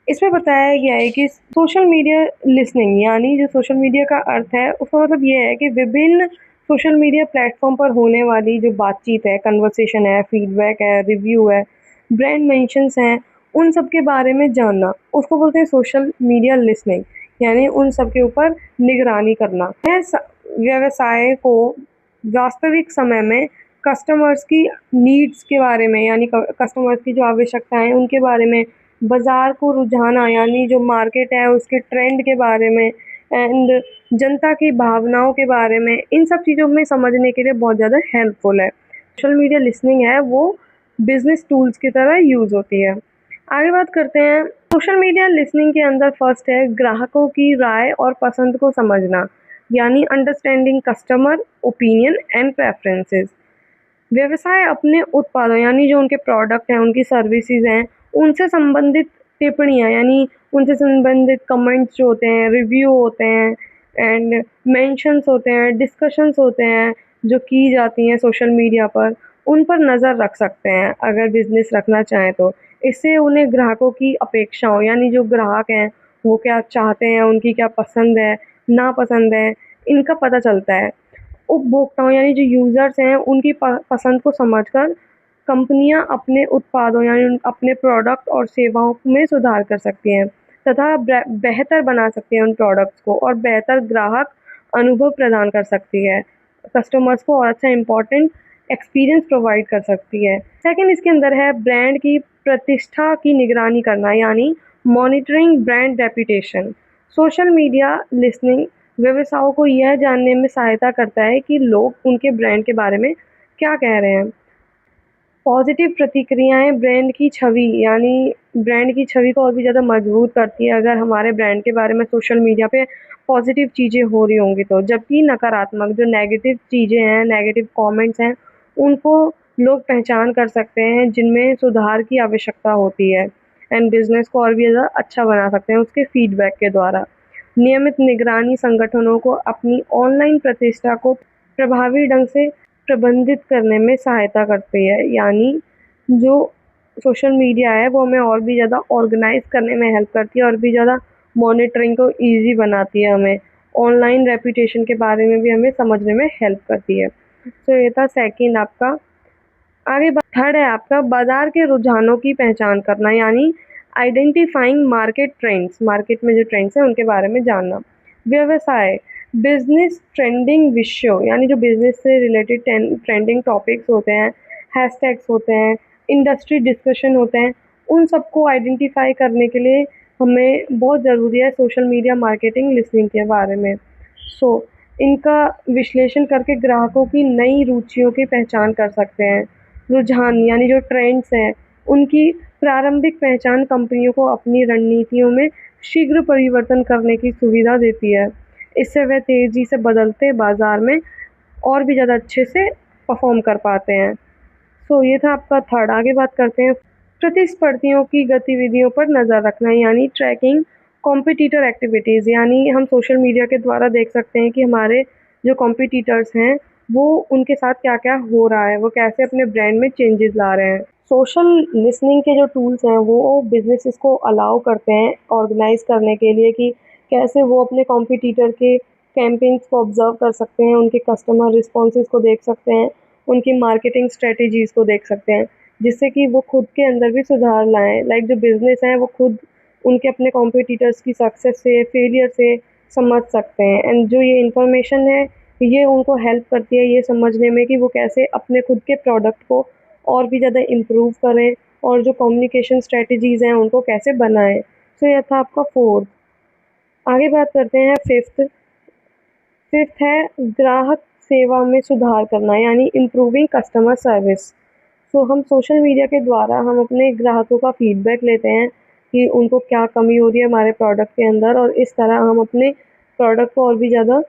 इसमें बताया गया है कि सोशल मीडिया लिसनिंग यानी जो सोशल मीडिया का अर्थ है उसका मतलब ये है कि विभिन्न सोशल मीडिया प्लेटफॉर्म पर होने वाली जो बातचीत है, कन्वर्सेशन है, फीडबैक है, रिव्यू है, ब्रांड मेंशंस हैं, उन सब के बारे में जानना उसको बोलते हैं सोशल मीडिया लिसनिंग। यानी उन सब के ऊपर निगरानी करना। यह व्यवसाय को वास्तविक समय में कस्टमर्स की नीड्स के बारे में यानी कस्टमर्स की जो आवश्यकताएं हैं उनके बारे में, बाज़ार को रुझाना यानी जो मार्केट है उसके ट्रेंड के बारे में, एंड जनता की भावनाओं के बारे में, इन सब चीज़ों में समझने के लिए बहुत ज़्यादा हेल्पफुल है। सोशल मीडिया लिसनिंग है वो बिजनेस टूल्स की तरह यूज़ होती है। आगे बात करते हैं सोशल मीडिया लिसनिंग के अंदर फर्स्ट है ग्राहकों की राय और पसंद को समझना यानी understanding customer opinion and preferences. व्यवसाय अपने उत्पादों यानी जो उनके प्रोडक्ट हैं, उनकी सर्विसेज हैं, उनसे संबंधित टिप्पणियाँ यानी उनसे संबंधित कमेंट्स जो होते हैं, रिव्यू होते हैं एंड मेंशंस होते हैं, डिस्कशंस होते हैं जो की जाती हैं सोशल मीडिया पर, उन पर नज़र रख सकते हैं अगर बिज़नेस रखना चाहें तो। इससे उन्हें ग्राहकों की अपेक्षाओं यानी जो ग्राहक हैं वो क्या चाहते हैं, उनकी क्या पसंद है, नापसंद है, इनका पता चलता है। उपभोक्ताओं यानी जो यूज़र्स हैं उनकी पसंद को समझकर कंपनियां अपने उत्पादों यानी अपने प्रोडक्ट और सेवाओं में सुधार कर सकती हैं तथा बेहतर बना सकती हैं उन प्रोडक्ट्स को और बेहतर ग्राहक अनुभव प्रदान कर सकती है, कस्टमर्स को और अच्छा इम्पोर्टेंट एक्सपीरियंस प्रोवाइड कर सकती है। सेकंड इसके अंदर है ब्रांड की प्रतिष्ठा की निगरानी करना यानी monitoring brand reputation. Social media listening व्यवसायों को यह जानने में सहायता करता है कि लोग उनके ब्रांड के बारे में क्या कह रहे हैं। पॉजिटिव प्रतिक्रियाएं ब्रांड की छवि यानी ब्रांड की छवि को और भी ज़्यादा मजबूत करती है अगर हमारे ब्रांड के बारे में सोशल मीडिया पे पॉजिटिव चीज़ें हो रही होंगी तो। जबकि नकारात्मक जो नेगेटिव चीज़ें हैं, नेगेटिव कमेंट्स हैं, उनको लोग पहचान कर सकते हैं जिनमें सुधार की आवश्यकता होती है एंड बिजनेस को और भी ज़्यादा अच्छा बना सकते हैं उसके फीडबैक के द्वारा। नियमित निगरानी संगठनों को अपनी ऑनलाइन प्रतिष्ठा को प्रभावी ढंग से प्रबंधित करने में सहायता करती है। यानी जो सोशल मीडिया है वो हमें और भी ज़्यादा ऑर्गेनाइज करने में हेल्प करती है और भी ज़्यादा मॉनिटरिंग को इजी बनाती है, हमें ऑनलाइन रेपुटेशन के बारे में भी हमें समझने में हेल्प करती है। तो ये था सेकंड आपका। आगे थर्ड है आपका बाजार के रुझानों की पहचान करना यानी आइडेंटिफाइंग मार्केट ट्रेंड्स। मार्केट में जो ट्रेंड्स हैं उनके बारे में जानना। व्यवसाय बिजनेस ट्रेंडिंग विषयों यानी जो बिजनेस से रिलेटेड ट्रेंडिंग टॉपिक्स होते हैं, हैशटैग्स होते हैं, इंडस्ट्री डिस्कशन होते हैं, उन सबको आइडेंटिफाई करने के लिए हमें बहुत ज़रूरी है सोशल मीडिया मार्केटिंग लिसनिंग के बारे में। इनका विश्लेषण करके ग्राहकों की नई रुचियों की पहचान कर सकते हैं। रुझान यानी जो ट्रेंड्स हैं उनकी प्रारंभिक पहचान कंपनियों को अपनी रणनीतियों में शीघ्र परिवर्तन करने की सुविधा देती है। इससे वे तेज़ी से बदलते बाज़ार में और भी ज़्यादा अच्छे से परफॉर्म कर पाते हैं। ये था आपका थर्ड। आगे बात करते हैं प्रतिस्पर्धियों की गतिविधियों पर नज़र रखना यानी ट्रैकिंग कॉम्पिटिटर एक्टिविटीज़, यानी हम सोशल मीडिया के द्वारा देख सकते हैं कि हमारे जो कॉम्पिटिटर्स हैं, वो उनके साथ क्या-क्या हो रहा है, वो कैसे अपने ब्रांड में चेंजेस ला रहे हैं। सोशल लिसनिंग के जो टूल्स हैं, वो बिज़नेसेस को अलाउ करते हैं ऑर्गेनाइज़ करने के लिए कि कैसे वो अपने कॉम्पिटिटर के कैंपेन्स को ऑब्ज़र्व कर सकते हैं, उनके कस्टमर रिस्पॉन्सेज़ को देख सकते हैं, उनकी मार्केटिंग स्ट्रैटेजीज़ को देख सकते हैं, जिससे कि वो खुद के अंदर भी सुधार लाएँ। लाइक जो बिज़नेस है, वो खुद उनके अपने कॉम्पिटिटर्स की सक्सेस से, फेलियर से समझ सकते हैं, एंड जो ये इन्फॉर्मेशन है, ये उनको हेल्प करती है ये समझने में कि वो कैसे अपने खुद के प्रोडक्ट को और भी ज़्यादा इम्प्रूव करें और जो कम्युनिकेशन स्ट्रैटेजीज़ हैं, उनको कैसे बनाएँ। सो ये था आपका 4th। आगे बात करते हैं 5th। 5th है ग्राहक सेवा में सुधार करना, यानी इम्प्रूविंग कस्टमर सर्विस। तो हम सोशल मीडिया के द्वारा हम अपने ग्राहकों का फीडबैक लेते हैं कि उनको क्या कमी हो रही है हमारे प्रोडक्ट के अंदर, और इस तरह हम अपने प्रोडक्ट को और भी ज़्यादा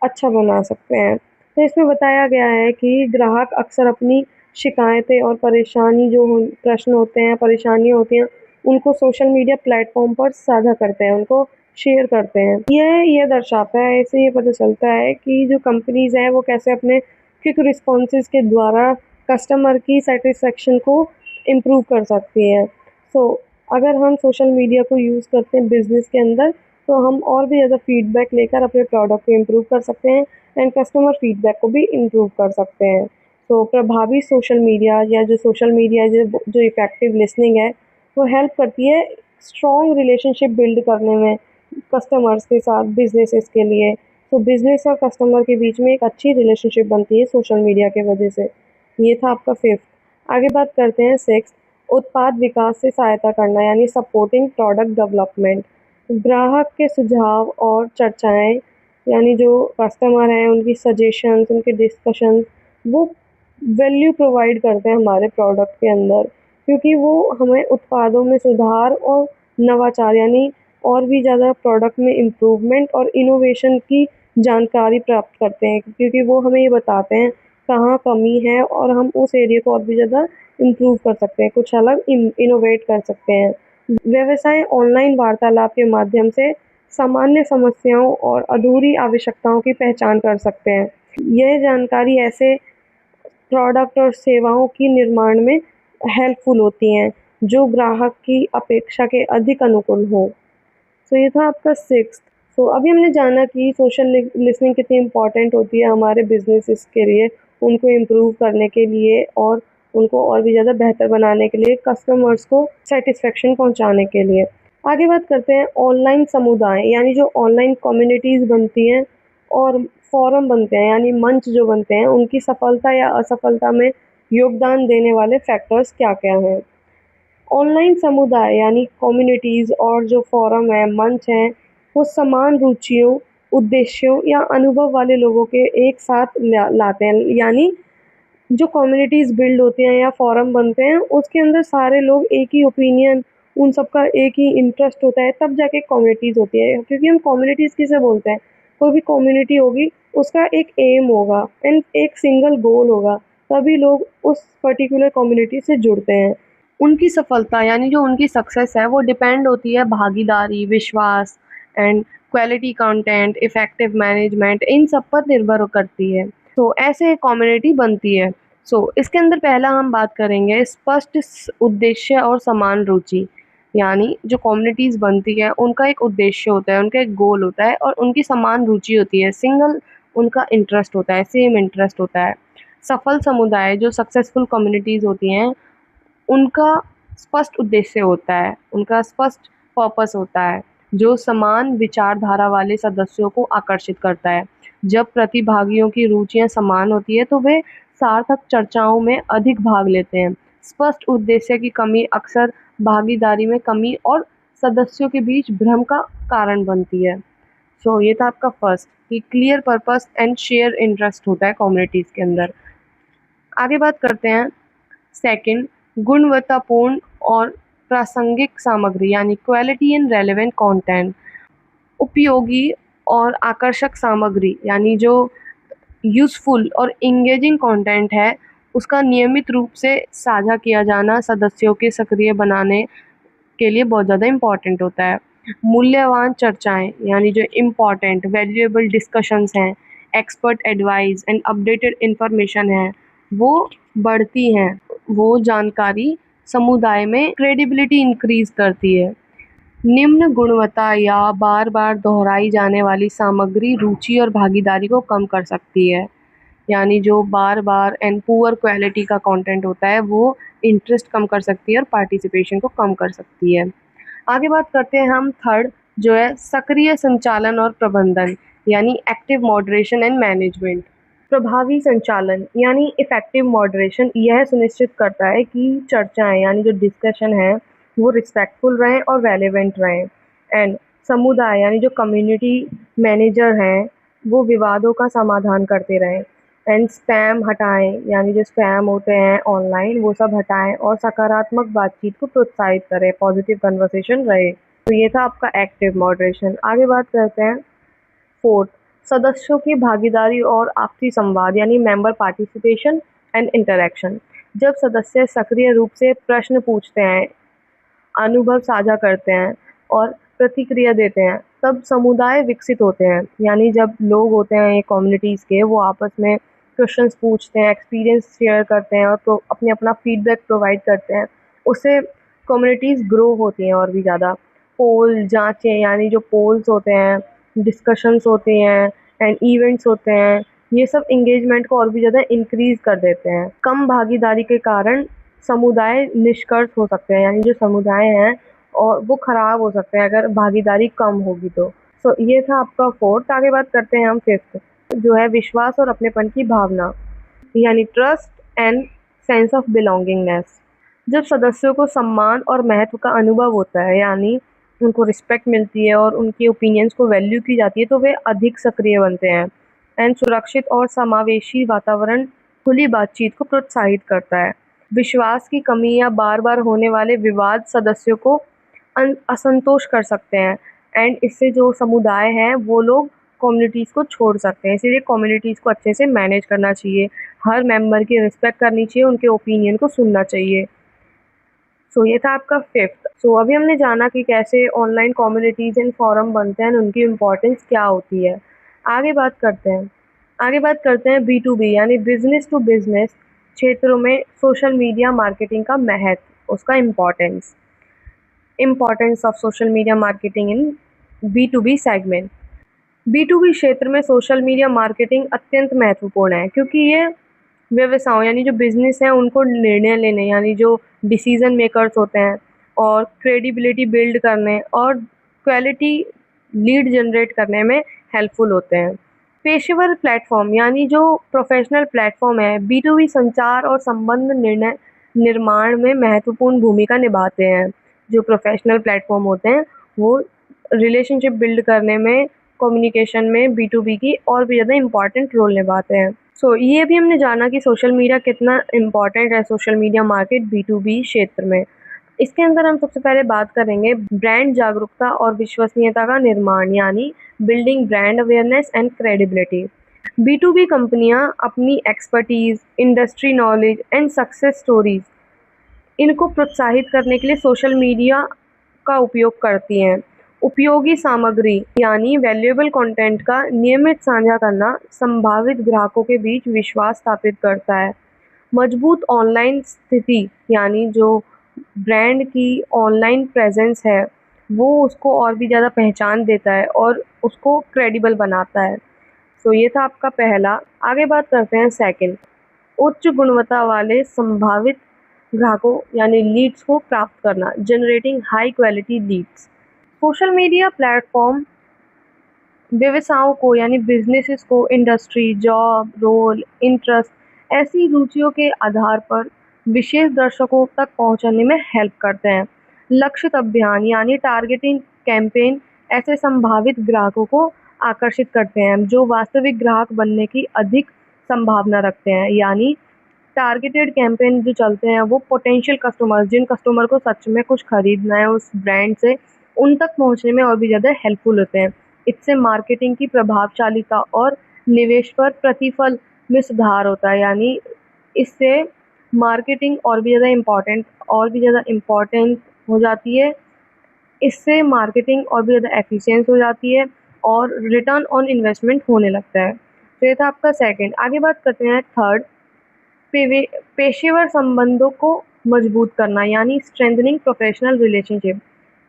अच्छा बना सकते हैं। तो इसमें बताया गया है कि ग्राहक अक्सर अपनी शिकायतें और परेशानी जो प्रश्न होते हैं, परेशानियाँ होती हैं, उनको सोशल मीडिया प्लेटफॉर्म पर साझा करते हैं, उनको शेयर करते हैं। ये दर्शाता है, इससे ये पता चलता है कि जो कंपनीज़ हैं, वो कैसे अपने क्विक रिस्पॉन्सेज़ के द्वारा कस्टमर की सैटिस्फैक्शन को इम्प्रूव कर सकती है। सो अगर हम सोशल मीडिया को यूज़ करते हैं बिज़नेस के अंदर, तो हम और भी ज़्यादा फीडबैक लेकर अपने प्रोडक्ट को इम्प्रूव कर सकते हैं एंड कस्टमर फीडबैक को भी इम्प्रूव कर सकते हैं। तो प्रभावी सोशल मीडिया या जो सोशल मीडिया जो इफ़ेक्टिव लिसनिंग है, वो हेल्प करती है स्ट्रॉन्ग रिलेशनशिप बिल्ड करने में कस्टमर्स के साथ बिज़नेसेस के लिए। तो बिज़नेस और कस्टमर के बीच में एक अच्छी रिलेशनशिप बनती है सोशल मीडिया के वजह से। ये था आपका 5th। आगे बात करते हैं 6th। उत्पाद विकास से सहायता करना, यानी सपोर्टिंग प्रोडक्ट डेवलपमेंट। ग्राहक के सुझाव और चर्चाएँ, यानी जो कस्टमर हैं उनकी सजेशंस, उनके डिस्कशंस, वो वैल्यू प्रोवाइड करते हैं हमारे प्रोडक्ट के अंदर, क्योंकि वो हमें उत्पादों में सुधार और नवाचार, यानी और भी ज़्यादा प्रोडक्ट में इम्प्रूवमेंट और इनोवेशन की जानकारी प्राप्त करते हैं, क्योंकि वो हमें ये बताते हैं कहाँ कमी है और हम उस एरिया को और भी ज़्यादा इम्प्रूव कर सकते हैं, कुछ अलग इनोवेट कर सकते हैं। व्यवसाय ऑनलाइन वार्तालाप के माध्यम से सामान्य समस्याओं और अधूरी आवश्यकताओं की पहचान कर सकते हैं। यह जानकारी ऐसे प्रोडक्ट और सेवाओं की निर्माण में हेल्पफुल होती हैं, जो ग्राहक की अपेक्षा के अधिक अनुकूल हों। तो ये था आपका 6th। तो अभी हमने जाना कि सोशल लिसनिंग कितनी इम्पोर्टेंट होती है हमारे बिजनेसेस के लिए, उनको इम्प्रूव करने के लिए और उनको और भी ज़्यादा बेहतर बनाने के लिए, कस्टमर्स को सेटिस्फेक्शन पहुंचाने के लिए। आगे बात करते हैं ऑनलाइन समुदाय, यानी जो ऑनलाइन कम्युनिटीज़ बनती हैं और फोरम बनते हैं, यानी मंच जो बनते हैं, उनकी सफलता या असफलता में योगदान देने वाले फैक्टर्स क्या-क्या हैं। ऑनलाइन समुदाय यानी कम्युनिटीज़ और जो फोरम है, मंच हैं, वो समान रुचियों, उद्देश्यों या अनुभव वाले लोगों के एक साथ लाते हैं। यानी जो कम्युनिटीज़ बिल्ड होती हैं या फोरम बनते हैं, उसके अंदर सारे लोग एक ही ओपिनियन, उन सबका एक ही इंटरेस्ट होता है, तब जाके कम्युनिटीज़ होती है। क्योंकि हम कम्युनिटीज़ किसे बोलते हैं? कोई भी कम्युनिटी होगी, उसका एक एम होगा एंड एक सिंगल गोल होगा, तभी लोग उस पर्टिकुलर कम्युनिटी से जुड़ते हैं। उनकी सफलता, यानी जो उनकी सक्सेस है, वो डिपेंड होती है भागीदारी, विश्वास and quality content, effective management, इन सब पर निर्भर करती है। तो ऐसे कम्युनिटी बनती है। इसके अंदर पहला हम बात करेंगे स्पष्ट उद्देश्य और समान रुचि। यानी जो कम्युनिटीज़ बनती है, उनका एक उद्देश्य होता है, उनका एक गोल होता है और उनकी समान रुचि होती है, सिंगल उनका इंटरेस्ट होता है, सेम इंटरेस्ट होता है। सफल समुदाय, जो सक्सेसफुल कम्युनिटीज़ होती हैं, उनका स्पष्ट उद्देश्य होता है, उनका स्पष्ट पर्पस होता है, जो समान विचारधारा वाले सदस्यों को आकर्षित करता है। जब प्रतिभागियों की रुचियाँ समान होती है, तो वे सार्थक चर्चाओं में अधिक भाग लेते हैं। स्पष्ट उद्देश्य की कमी अक्सर भागीदारी में कमी और सदस्यों के बीच भ्रम का कारण बनती है। ये था आपका फर्स्ट कि clear purpose and share interest होता है कम्युनिटीज़ के अंदर। आगे बात करते हैं सेकंड, गुणवत्तापूर्ण और प्रासंगिक सामग्री, यानी क्वालिटी एंड रेलेवेंट कंटेंट। उपयोगी और आकर्षक सामग्री, यानी जो यूज़फुल और एंगेजिंग कंटेंट है, उसका नियमित रूप से साझा किया जाना सदस्यों के सक्रिय बनाने के लिए बहुत ज़्यादा इम्पोर्टेंट होता है। मूल्यवान चर्चाएं यानी जो इम्पोर्टेंट वैल्यूएबल डिस्कशंस हैं, expert advice and updated information है वो बढ़ती हैं। वो जानकारी समुदाय में क्रेडिबिलिटी इंक्रीज करती है। निम्न गुणवत्ता या बार बार दोहराई जाने वाली सामग्री रुचि और भागीदारी को कम कर सकती है। यानी जो बार बार एंड पुअर क्वालिटी का कंटेंट होता है वो इंटरेस्ट कम कर सकती है और पार्टिसिपेशन को कम कर सकती है। आगे बात करते हैं हम थर्ड, जो है सक्रिय संचालन और प्रबंधन यानी एक्टिव मॉडरेशन एंड मैनेजमेंट। प्रभावी संचालन यानी इफेक्टिव मॉडरेशन यह सुनिश्चित करता है कि चर्चाएं यानी जो डिस्कशन है वो रिस्पेक्टफुल रहें और रेलेवेंट रहें। एंड समुदाय यानी जो कम्युनिटी मैनेजर हैं वो विवादों का समाधान करते रहें। एंड स्पैम हटाएं यानी जो स्पैम होते हैं ऑनलाइन वो सब हटाएं और सकारात्मक बातचीत को प्रोत्साहित करें, पॉजिटिव कन्वर्सेशन रहे। तो ये था आपका एक्टिव मॉडरेशन। आगे बात करते हैं फोर्थ, सदस्यों की भागीदारी और आपसी संवाद यानी मेंबर पार्टिसिपेशन एंड इंटरेक्शन। जब सदस्य सक्रिय रूप से प्रश्न पूछते हैं, अनुभव साझा करते हैं और प्रतिक्रिया देते हैं तब समुदाय विकसित होते हैं। यानी जब लोग होते हैं ये कम्युनिटीज़ के वो आपस में क्वेश्चंस पूछते हैं, एक्सपीरियंस शेयर करते हैं और तो अपने अपना फीडबैक प्रोवाइड करते हैं, उससे कम्युनिटीज़ ग्रो होती हैं और भी ज़्यादा। पोल जांचें यानी जो पोल्स होते हैं, डिस्कशंस होते हैं एंड इवेंट्स होते हैं, ये सब इंगेजमेंट को और भी ज़्यादा इंक्रीज कर देते हैं। कम भागीदारी के कारण समुदाय निष्कर्ष हो सकते हैं यानी जो समुदाय हैं और वो खराब हो सकते हैं अगर भागीदारी कम होगी तो। ये था आपका फोर्थ। आगे बात करते हैं हम फिफ्थ, जो है विश्वास और अपनेपन की भावना यानी trust and sense of belongingness. जब सदस्यों को सम्मान और महत्व का अनुभव होता है यानी उनको रिस्पेक्ट मिलती है और उनके ओपिनियंस को वैल्यू की जाती है तो वे अधिक सक्रिय बनते हैं। एंड सुरक्षित और समावेशी वातावरण खुली बातचीत को प्रोत्साहित करता है। विश्वास की कमी या बार बार होने वाले विवाद सदस्यों को असंतोष कर सकते हैं एंड इससे जो समुदाय है वो लोग कम्युनिटीज़ को छोड़ सकते हैं। इसीलिए कम्युनिटीज़ को अच्छे से मैनेज करना चाहिए, हर मेंबर की रिस्पेक्ट करनी चाहिए, उनके ओपिनियन को सुनना चाहिए। ये था आपका फिफ्थ। अभी हमने जाना कि कैसे ऑनलाइन कम्युनिटीज़ एंड फोरम बनते हैं, उनकी इम्पोर्टेंस क्या होती है। आगे बात करते हैं B2B यानी बिजनेस टू बिजनेस क्षेत्रों में सोशल मीडिया मार्केटिंग का महत्व, उसका importance of social media marketing in B2B segment. B2B क्षेत्र में सोशल मीडिया मार्केटिंग अत्यंत महत्वपूर्ण है क्योंकि ये व्यवसायों यानी जो बिजनेस है उनको निर्णय लेने यानी जो डिसीजन मेकर्स होते हैं और क्रेडिबिलिटी बिल्ड करने और क्वालिटी लीड जनरेट करने में हेल्पफुल होते हैं। पेशेवर प्लेटफॉर्म यानी जो प्रोफेशनल प्लेटफॉर्म है B2B संचार और संबंध निर्णय निर्माण में महत्वपूर्ण भूमिका निभाते हैं। जो प्रोफेशनल प्लेटफॉर्म होते हैं वो रिलेशनशिप बिल्ड करने में, कम्युनिकेशन में B2B की और भी ज़्यादा इम्पॉर्टेंट रोल निभाते हैं। ये भी हमने जाना कि सोशल मीडिया कितना इम्पॉर्टेंट है सोशल मीडिया मार्केट B2B क्षेत्र में। इसके अंदर हम सबसे पहले बात करेंगे ब्रांड जागरूकता और विश्वसनीयता का निर्माण यानी building brand awareness and credibility. B2B कंपनियां अपनी expertise, industry knowledge and success stories इनको प्रोत्साहित करने के लिए सोशल मीडिया का उपयोग करती हैं। उपयोगी सामग्री यानी वैल्यूएबल कंटेंट का नियमित साझा करना संभावित ग्राहकों के बीच विश्वास स्थापित करता है। मजबूत ऑनलाइन स्थिति यानी जो ब्रांड की ऑनलाइन प्रेजेंस है वो उसको और भी ज़्यादा पहचान देता है और उसको क्रेडिबल बनाता है। ये था आपका पहला। आगे बात करते हैं सेकंड, उच्च गुणवत्ता वाले संभावित ग्राहकों यानी लीड्स को प्राप्त करना, generating high quality Leeds. Social media platform व्यवसायों को यानी बिजनेसेस को इंडस्ट्री, जॉब, रोल, इंटरेस्ट ऐसी रुचियों के आधार पर विशेष दर्शकों तक पहुंचने में हेल्प करते हैं। लक्षित अभियान यानी टारगेटिंग कैंपेन ऐसे संभावित ग्राहकों को आकर्षित करते हैं जो वास्तविक ग्राहक बनने की अधिक संभावना रखते हैं। यानी टारगेटेड कैंपेन जो चलते हैं वो पोटेंशियल कस्टमर, जिन कस्टमर को सच में कुछ खरीदना है उस ब्रांड से, उन तक पहुंचने में और भी ज़्यादा हेल्पफुल होते हैं। इससे मार्केटिंग की प्रभावशीलता और निवेश पर प्रतिफल में सुधार होता है। यानी इससे मार्केटिंग और भी ज़्यादा इम्पॉर्टेंट हो जाती है इससे मार्केटिंग और भी ज़्यादा एफिशिएंट हो जाती है और रिटर्न ऑन इन्वेस्टमेंट होने लगता है। तो ये था आपका सेकंड। आगे बात करते हैं थर्ड, पेशेवर संबंधों को मजबूत करना यानी strengthening professional relationship.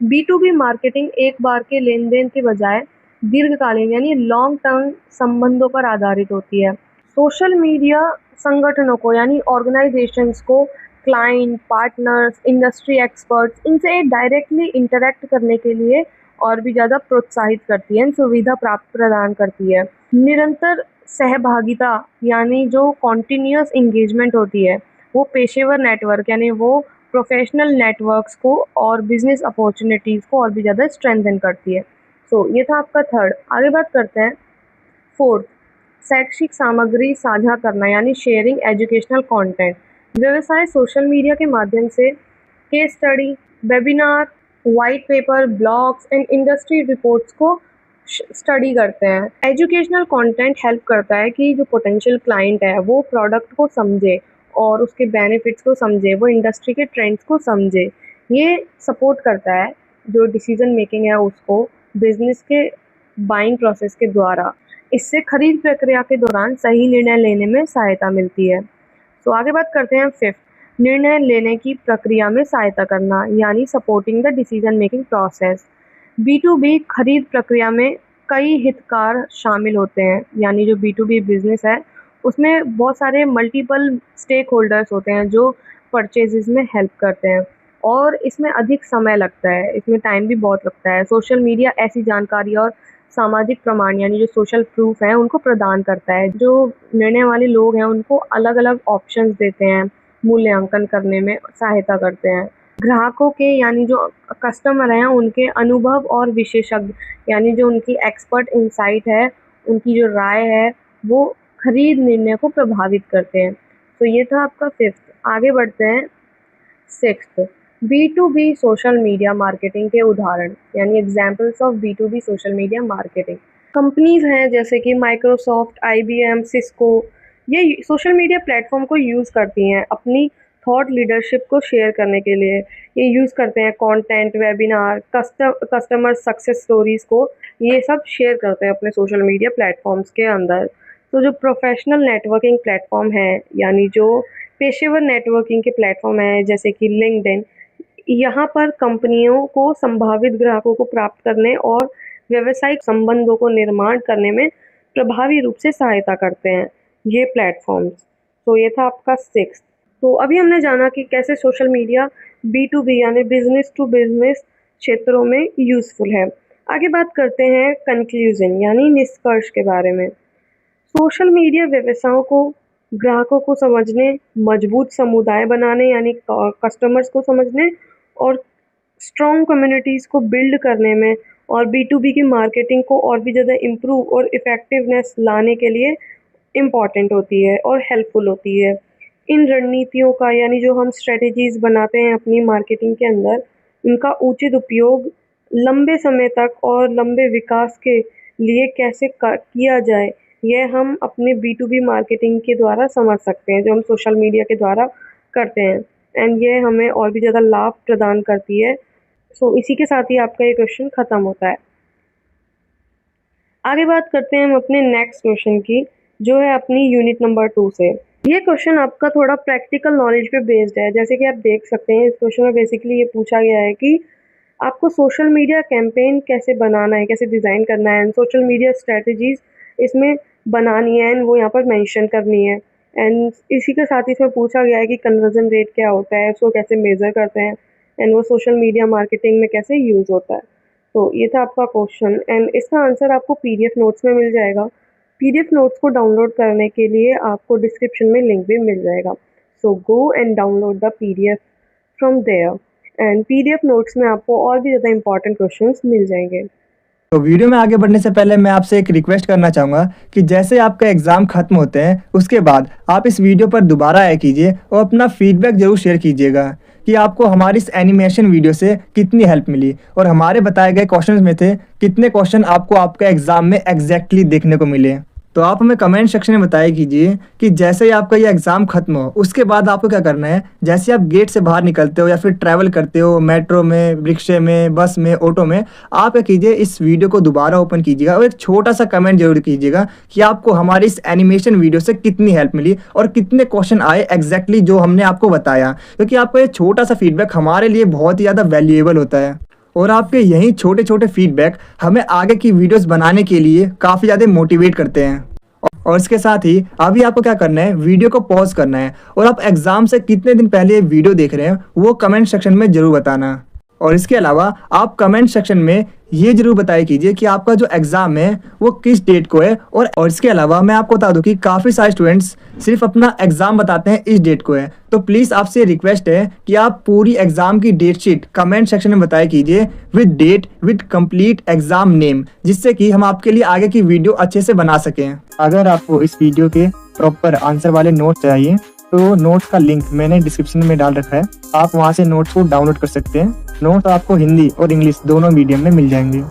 B2B marketing एक बार के लेन-देन के बजाय दीर्घकालीन यानी लॉन्ग टर्म संबंधों पर आधारित होती है। सोशल मीडिया संगठनों को यानी ऑर्गेनाइजेशंस को क्लाइंट, पार्टनर्स, इंडस्ट्री एक्सपर्ट्स इनसे डायरेक्टली इंटरैक्ट करने के लिए और भी ज़्यादा प्रोत्साहित करती है, सुविधा प्राप्त प्रदान करती है। निरंतर सहभागिता यानी जो कॉन्टिन्यूअस इंगेजमेंट होती है, वो पेशेवर नेटवर्क यानी वो प्रोफेशनल नेटवर्क्स को और बिजनेस अपॉर्चुनिटीज़ को और भी ज़्यादा स्ट्रेंथन करती है। सो ये था आपका थर्ड। आगे बात करते हैं फोर्थ, शैक्षिक सामग्री साझा करना यानी शेयरिंग एजुकेशनल कंटेंट। व्यवसाय सोशल मीडिया के माध्यम से case study, webinar, white paper, blogs and industry reports को स्टडी करते हैं। एजुकेशनल कंटेंट हेल्प करता है कि जो पोटेंशियल क्लाइंट है वो प्रोडक्ट को समझे और उसके बेनिफिट्स को समझे, वो इंडस्ट्री के ट्रेंड्स को समझे। ये सपोर्ट करता है जो डिसीजन मेकिंग है उसको बिजनेस के बाइंग प्रोसेस के द्वारा। इससे खरीद प्रक्रिया के दौरान सही निर्णय लेने में सहायता मिलती है। तो आगे बात करते हैं फिफ्थ, निर्णय लेने की प्रक्रिया में सहायता करना यानी supporting the decision making process. B2B खरीद प्रक्रिया में कई हितकार शामिल होते हैं यानी जो बी2बी बिजनेस है उसमें बहुत सारे मल्टीपल स्टेक होल्डर्स होते हैं जो परचेजेस में हेल्प करते हैं और इसमें अधिक समय लगता है, इसमें टाइम भी बहुत लगता है। सोशल मीडिया ऐसी जानकारी और सामाजिक प्रमाण यानी जो सोशल प्रूफ है उनको प्रदान करता है। जो निर्णय वाले लोग हैं उनको अलग अलग ऑप्शंस देते हैं, मूल्यांकन करने में सहायता करते हैं। ग्राहकों के यानी जो कस्टमर हैं उनके अनुभव और विशेषज्ञ यानी जो उनकी एक्सपर्ट इंसाइट है, उनकी जो राय है वो खरीद निर्णय को प्रभावित करते हैं। तो ये था आपका फिफ्थ। आगे बढ़ते हैं sixth, B2B social media marketing के उदाहरण यानी examples of B2B social media marketing. Companies हैं जैसे कि माइक्रोसॉफ्ट, IBM, सिस्को, ये सोशल मीडिया प्लेटफॉर्म को यूज़ करती हैं अपनी थॉट लीडरशिप को शेयर करने के लिए। ये यूज़ करते हैं content, webinar, customer success stories को ये सब शेयर करते हैं अपने सोशल मीडिया प्लेटफॉर्म्स के अंदर। तो जो प्रोफेशनल नेटवर्किंग प्लेटफॉर्म है यानी जो पेशेवर नेटवर्किंग के प्लेटफॉर्म है जैसे कि लिंक्डइन, यहाँ पर कंपनियों को संभावित ग्राहकों को प्राप्त करने और व्यावसायिक संबंधों को निर्माण करने में प्रभावी रूप से सहायता करते हैं ये प्लेटफॉर्म्स। तो ये था आपका सिक्स। तो अभी हमने जाना कि कैसे सोशल मीडिया B2B यानी बिजनेस टू बिजनेस क्षेत्रों में यूज़फुल है। आगे बात करते हैं कंक्लूजन यानी निष्कर्ष के बारे में। सोशल मीडिया व्यवसायों को ग्राहकों को समझने, मजबूत समुदाय बनाने यानी कस्टमर्स को समझने और स्ट्रॉन्ग कम्युनिटीज़ को बिल्ड करने में और B2B की मार्केटिंग को और भी ज़्यादा इम्प्रूव और इफ़ेक्टिवनेस लाने के लिए इम्पॉर्टेंट होती है और हेल्पफुल होती है। इन रणनीतियों का यानी जो हम स्ट्रेटजीज़ बनाते हैं अपनी मार्केटिंग के अंदर, उनका उचित उपयोग लंबे समय तक और लंबे विकास के लिए कैसे किया जाए, यह हम अपने B2B मार्केटिंग के द्वारा समझ सकते हैं जो हम सोशल मीडिया के द्वारा करते हैं एंड ये हमें और भी ज़्यादा लाभ प्रदान करती है। सो इसी के साथ ही आपका ये क्वेश्चन ख़त्म होता है। आगे बात करते हैं हम अपने नेक्स्ट क्वेश्चन की जो है अपनी यूनिट नंबर 2 से। ये क्वेश्चन आपका थोड़ा प्रैक्टिकल नॉलेज पे बेस्ड है। जैसे कि आप देख सकते हैं इस क्वेश्चन में बेसिकली ये पूछा गया है कि आपको सोशल मीडिया कैंपेन कैसे बनाना है, कैसे डिज़ाइन करना है एंड सोशल मीडिया स्ट्रेटजीज़ इसमें बनानी है एंड वो यहाँ पर मेंशन करनी है। एंड इसी के साथ ही इसमें पूछा गया है कि कन्वर्जन रेट क्या होता है, उसको कैसे मेज़र करते हैं एंड वो सोशल मीडिया मार्केटिंग में कैसे यूज़ होता है। तो ये था आपका क्वेश्चन एंड इसका आंसर आपको PDF नोट्स में मिल जाएगा। PDF नोट्स को डाउनलोड करने के लिए आपको डिस्क्रिप्शन में लिंक भी मिल जाएगा। So go and download the PDF from there and PDF notes में आपको और भी ज़्यादा इंपॉर्टेंट क्वेश्चंस मिल जाएंगे। तो वीडियो में आगे बढ़ने से पहले मैं आपसे एक रिक्वेस्ट करना चाहूँगा कि जैसे आपका एग्ज़ाम खत्म होते हैं उसके बाद आप इस वीडियो पर दोबारा आया कीजिए और अपना फीडबैक ज़रूर शेयर कीजिएगा कि आपको हमारी इस एनिमेशन वीडियो से कितनी हेल्प मिली और हमारे बताए गए क्वेश्चंस में थे कितने क्वेश्चन आपको आपका एग्ज़ाम में एग्जैक्टली देखने को मिले। तो आप हमें कमेंट सेक्शन में बताया कीजिए कि जैसे ही आपका ये एग्ज़ाम खत्म हो उसके बाद आपको क्या करना है। जैसे आप गेट से बाहर निकलते हो या फिर ट्रैवल करते हो मेट्रो में, रिक्शे में, बस में, ऑटो में, आप क्या कीजिए इस वीडियो को दोबारा ओपन कीजिएगा और एक छोटा सा कमेंट जरूर कीजिएगा कि आपको हमारी इस एनिमेशन वीडियो से कितनी हेल्प मिली और कितने क्वेश्चन आए एग्जैक्टली जो हमने आपको बताया, क्योंकि आपका ये छोटा सा फीडबैक हमारे लिए बहुत ही ज़्यादा वैल्यूएबल होता है और आपके यही छोटे छोटे फीडबैक हमें आगे की वीडियोस बनाने के लिए काफ़ी ज़्यादा मोटिवेट करते हैं। और इसके साथ ही अभी आपको क्या करना है, वीडियो को पॉज करना है और आप एग्ज़ाम से कितने दिन पहले ये वीडियो देख रहे हैं वो कमेंट सेक्शन में ज़रूर बताना। और इसके अलावा आप कमेंट सेक्शन में ये जरूर बताया कीजिए कि आपका जो एग्ज़ाम है वो किस डेट को है। और इसके अलावा मैं आपको बता दूं कि काफ़ी सारे स्टूडेंट्स सिर्फ अपना एग्ज़ाम बताते हैं इस डेट को है, तो प्लीज़ आपसे रिक्वेस्ट है कि आप पूरी एग्ज़ाम की डेट शीट कमेंट सेक्शन में बताया कीजिए with date with complete exam name, जिससे कि हम आपके लिए आगे की वीडियो अच्छे से बना सकें। अगर आपको इस वीडियो के प्रॉपर आंसर वाले नोट चाहिए तो नोट्स का लिंक मैंने डिस्क्रिप्शन में डाल रखा है, आप वहाँ से नोट्स को डाउनलोड कर सकते हैं। नोट्स आपको हिंदी और इंग्लिश दोनों मीडियम में मिल जाएंगे।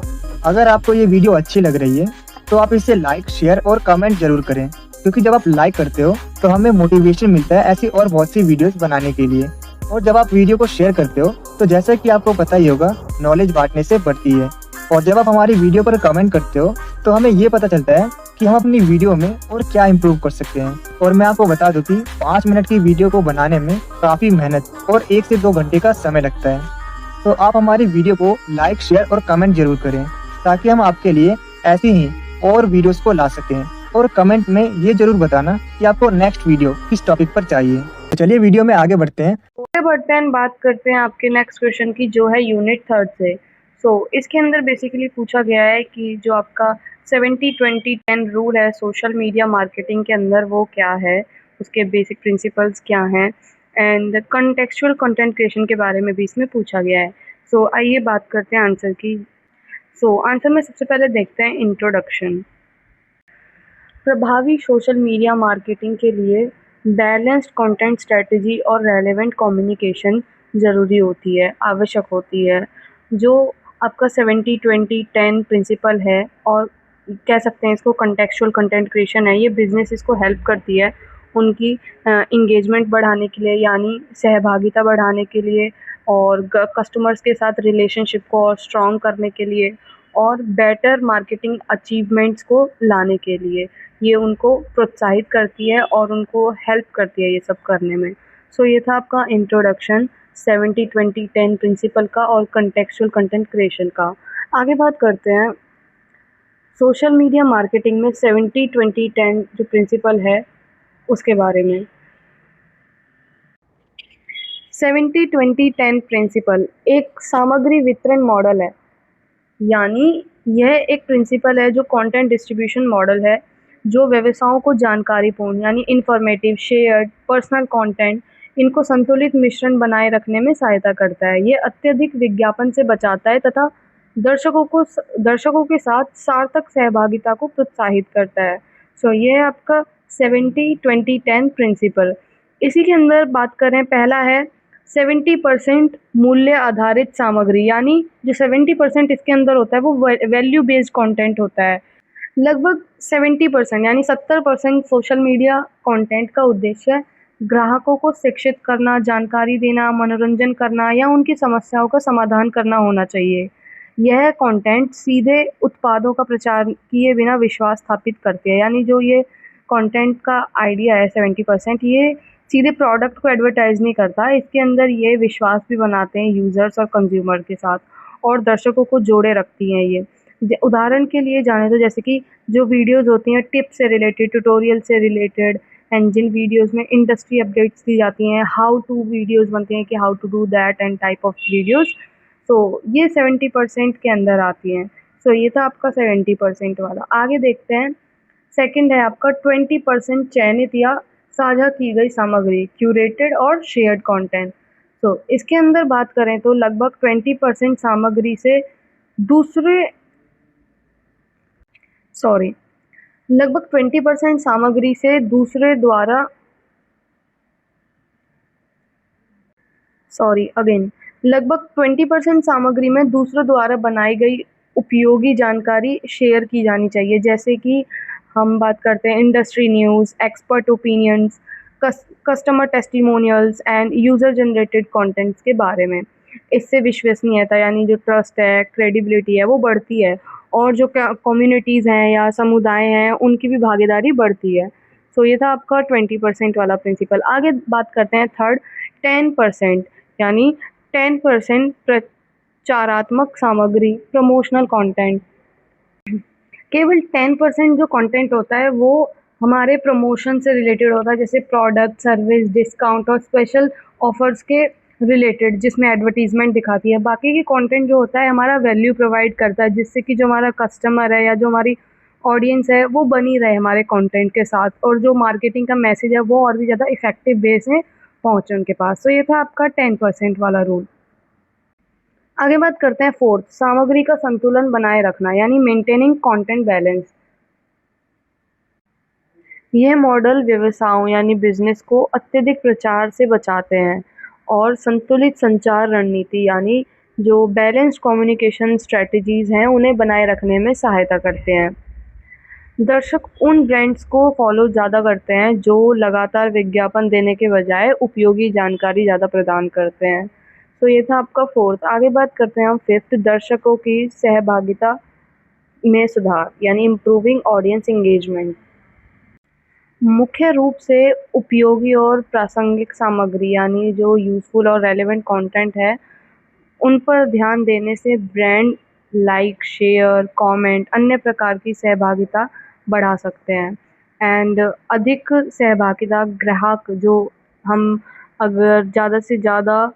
अगर आपको ये वीडियो अच्छी लग रही है तो आप इसे लाइक, शेयर और कमेंट जरूर करें, क्योंकि जब आप लाइक करते हो तो हमें मोटिवेशन मिलता है ऐसी और बहुत सी वीडियोस बनाने के लिए। और जब आप वीडियो को शेयर करते हो तो जैसा कि आपको पता ही होगा, नॉलेज बांटने से बढ़ती है। और जब आप हमारी वीडियो पर कमेंट करते हो तो हमें ये पता चलता है कि हम अपनी वीडियो में और क्या इम्प्रूव कर सकते हैं। और मैं आपको बता दूं कि 5 मिनट की वीडियो को बनाने में काफ़ी मेहनत और 1 से 2 घंटे का समय लगता है। तो आप हमारी वीडियो को लाइक, शेयर और कमेंट जरूर करें, ताकि हम आपके लिए ऐसी ही और वीडियोस को ला सकें। और कमेंट में ये जरूर बताना कि आपको नेक्स्ट वीडियो किस टॉपिक पर चाहिए। तो चलिए वीडियो में आगे बढ़ते हैं। बात करते हैं आपके नेक्स्ट क्वेश्चन की, जो है यूनिट 3 से। इसके अंदर बेसिकली पूछा गया है कि जो आपका 70-20-10 रूल है सोशल मीडिया मार्केटिंग के अंदर, वो क्या है, उसके बेसिक प्रिंसिपल्स क्या हैं, एंड कॉन्टेक्चुअल कंटेंट क्रिएशन के बारे में भी इसमें पूछा गया है। आइए बात करते हैं आंसर की। आंसर में सबसे पहले देखते हैं इंट्रोडक्शन। प्रभावी सोशल मीडिया मार्केटिंग के लिए बैलेंस्ड कंटेंट स्ट्रेटजी और रेलेवेंट कम्युनिकेशन ज़रूरी होती है, आवश्यक होती है। जो आपका 70-20-10 प्रिंसिपल है, और कह सकते हैं इसको कॉन्टेक्चुअल कंटेंट क्रिएशन है, ये बिजनेसेस को हेल्प करती है उनकी इंगेजमेंट बढ़ाने के लिए, यानी सहभागिता बढ़ाने के लिए, और कस्टमर्स के साथ रिलेशनशिप को और स्ट्रॉन्ग करने के लिए, और बेटर मार्केटिंग अचीवमेंट्स को लाने के लिए ये उनको प्रोत्साहित करती है और उनको हेल्प करती है ये सब करने में। ये था आपका इंट्रोडक्शन 70-20-10 प्रिंसिपल का और कॉन्टेक्चुअल कंटेंट क्रिएशन का। आगे बात करते हैं सोशल मीडिया मार्केटिंग में 70-20-10 जो प्रिंसिपल है उसके बारे में। 70-20-10 प्रिंसिपल एक सामग्री वितरण मॉडल है, यानी यह एक प्रिंसिपल है जो कंटेंट डिस्ट्रीब्यूशन मॉडल है, जो व्यवसायों को जानकारीपूर्ण यानी इंफॉर्मेटिव, शेयर्ड, पर्सनल कंटेंट, इनको संतुलित मिश्रण बनाए रखने में सहायता करता है। ये अत्यधिक विज्ञापन से बचाता है तथा दर्शकों के साथ सार्थक सहभागिता को प्रोत्साहित करता है। ये है आपका 70-20-10 प्रिंसिपल। इसी के अंदर बात करें, पहला है 70% मूल्य आधारित सामग्री, यानी जो 70% इसके अंदर होता है वो वैल्यू बेस्ड कंटेंट होता है। लगभग 70% यानी 70% सोशल मीडिया कंटेंट का उद्देश्य ग्राहकों को शिक्षित करना, जानकारी देना, मनोरंजन करना या उनकी समस्याओं का समाधान करना होना चाहिए। यह कंटेंट सीधे उत्पादों का प्रचार किए बिना विश्वास स्थापित करते हैं, यानी जो ये कंटेंट का आइडिया है 70%, ये सीधे प्रोडक्ट को एडवर्टाइज नहीं करता, इसके अंदर ये विश्वास भी बनाते हैं यूज़र्स और कंज्यूमर के साथ, और दर्शकों को जोड़े रखती हैं ये। उदाहरण के लिए जाने तो जैसे कि जो वीडियोस होती हैं टिप्स से रिलेटेड, ट्यूटोरियल से रिलेटेड, एंड जिन वीडियोस में इंडस्ट्री अपडेट्स दी जाती हैं, हाउ टू वीडियोस बनते हैं कि how to do that and type of videos, ये 70% के अंदर आती हैं। ये था आपका 70% वाला। आगे देखते हैं, सेकंड है आपका 20% चयनित या साझा की गई सामग्री, क्यूरेटेड और शेयर्ड कंटेंट। इसके अंदर बात करें तो लगभग 20% सामग्री से लगभग 20% सामग्री से लगभग 20% सामग्री में दूसरों द्वारा बनाई गई उपयोगी जानकारी शेयर की जानी चाहिए, जैसे कि हम बात करते हैं industry news, expert opinions, customer testimonials end user generated contents के बारे में। इससे विश्वसनीयता यानी जो ट्रस्ट है, क्रेडिबिलिटी है वो बढ़ती है और जो कम्युनिटीज़ हैं या समुदाय हैं उनकी भी भागीदारी बढ़ती है। सो ये था आपका 20% वाला प्रिंसिपल। आगे बात करते हैं थर्ड 10%, यानी 10% प्रचारात्मक सामग्री, प्रमोशनल कंटेंट। केवल 10% जो कंटेंट होता है वो हमारे प्रमोशन से रिलेटेड होता है, जैसे प्रोडक्ट, सर्विस, डिस्काउंट और स्पेशल ऑफर्स के रिलेटेड, जिसमें एडवर्टीजमेंट दिखाती है। बाकी की कंटेंट जो होता है हमारा वैल्यू प्रोवाइड करता है, जिससे कि जो हमारा कस्टमर है या जो हमारी ऑडियंस है वो बनी रहे हमारे कंटेंट के साथ, और जो मार्केटिंग का मैसेज है वो और भी ज़्यादा इफेक्टिव वे से पहुँचे उनके पास। तो ये था आपका 10% वाला रूल। आगे बात करते हैं फोर्थ, सामग्री का संतुलन बनाए रखना, यानी मेंटेनिंग कंटेंट बैलेंस। यह मॉडल व्यवसायों यानी बिजनेस को अत्यधिक प्रचार से बचाते हैं और संतुलित संचार रणनीति यानी जो बैलेंस्ड कम्युनिकेशन स्ट्रेटजीज हैं उन्हें बनाए रखने में सहायता करते हैं। दर्शक उन ब्रांड्स को फॉलो ज़्यादा करते हैं जो लगातार विज्ञापन देने के बजाय उपयोगी जानकारी ज़्यादा प्रदान करते हैं। तो ये था आपका फोर्थ। आगे बात करते हैं हम फिफ्थ, दर्शकों की सहभागिता में सुधार यानी इम्प्रूविंग ऑडियंस एंगेजमेंट। मुख्य रूप से उपयोगी और प्रासंगिक सामग्री यानी जो यूज़फुल और रेलेवेंट कंटेंट है उन पर ध्यान देने से ब्रांड लाइक, शेयर, कमेंट, अन्य प्रकार की सहभागिता बढ़ा सकते हैं। एंड अधिक सहभागिता ग्राहक जो हम अगर ज़्यादा से ज़्यादा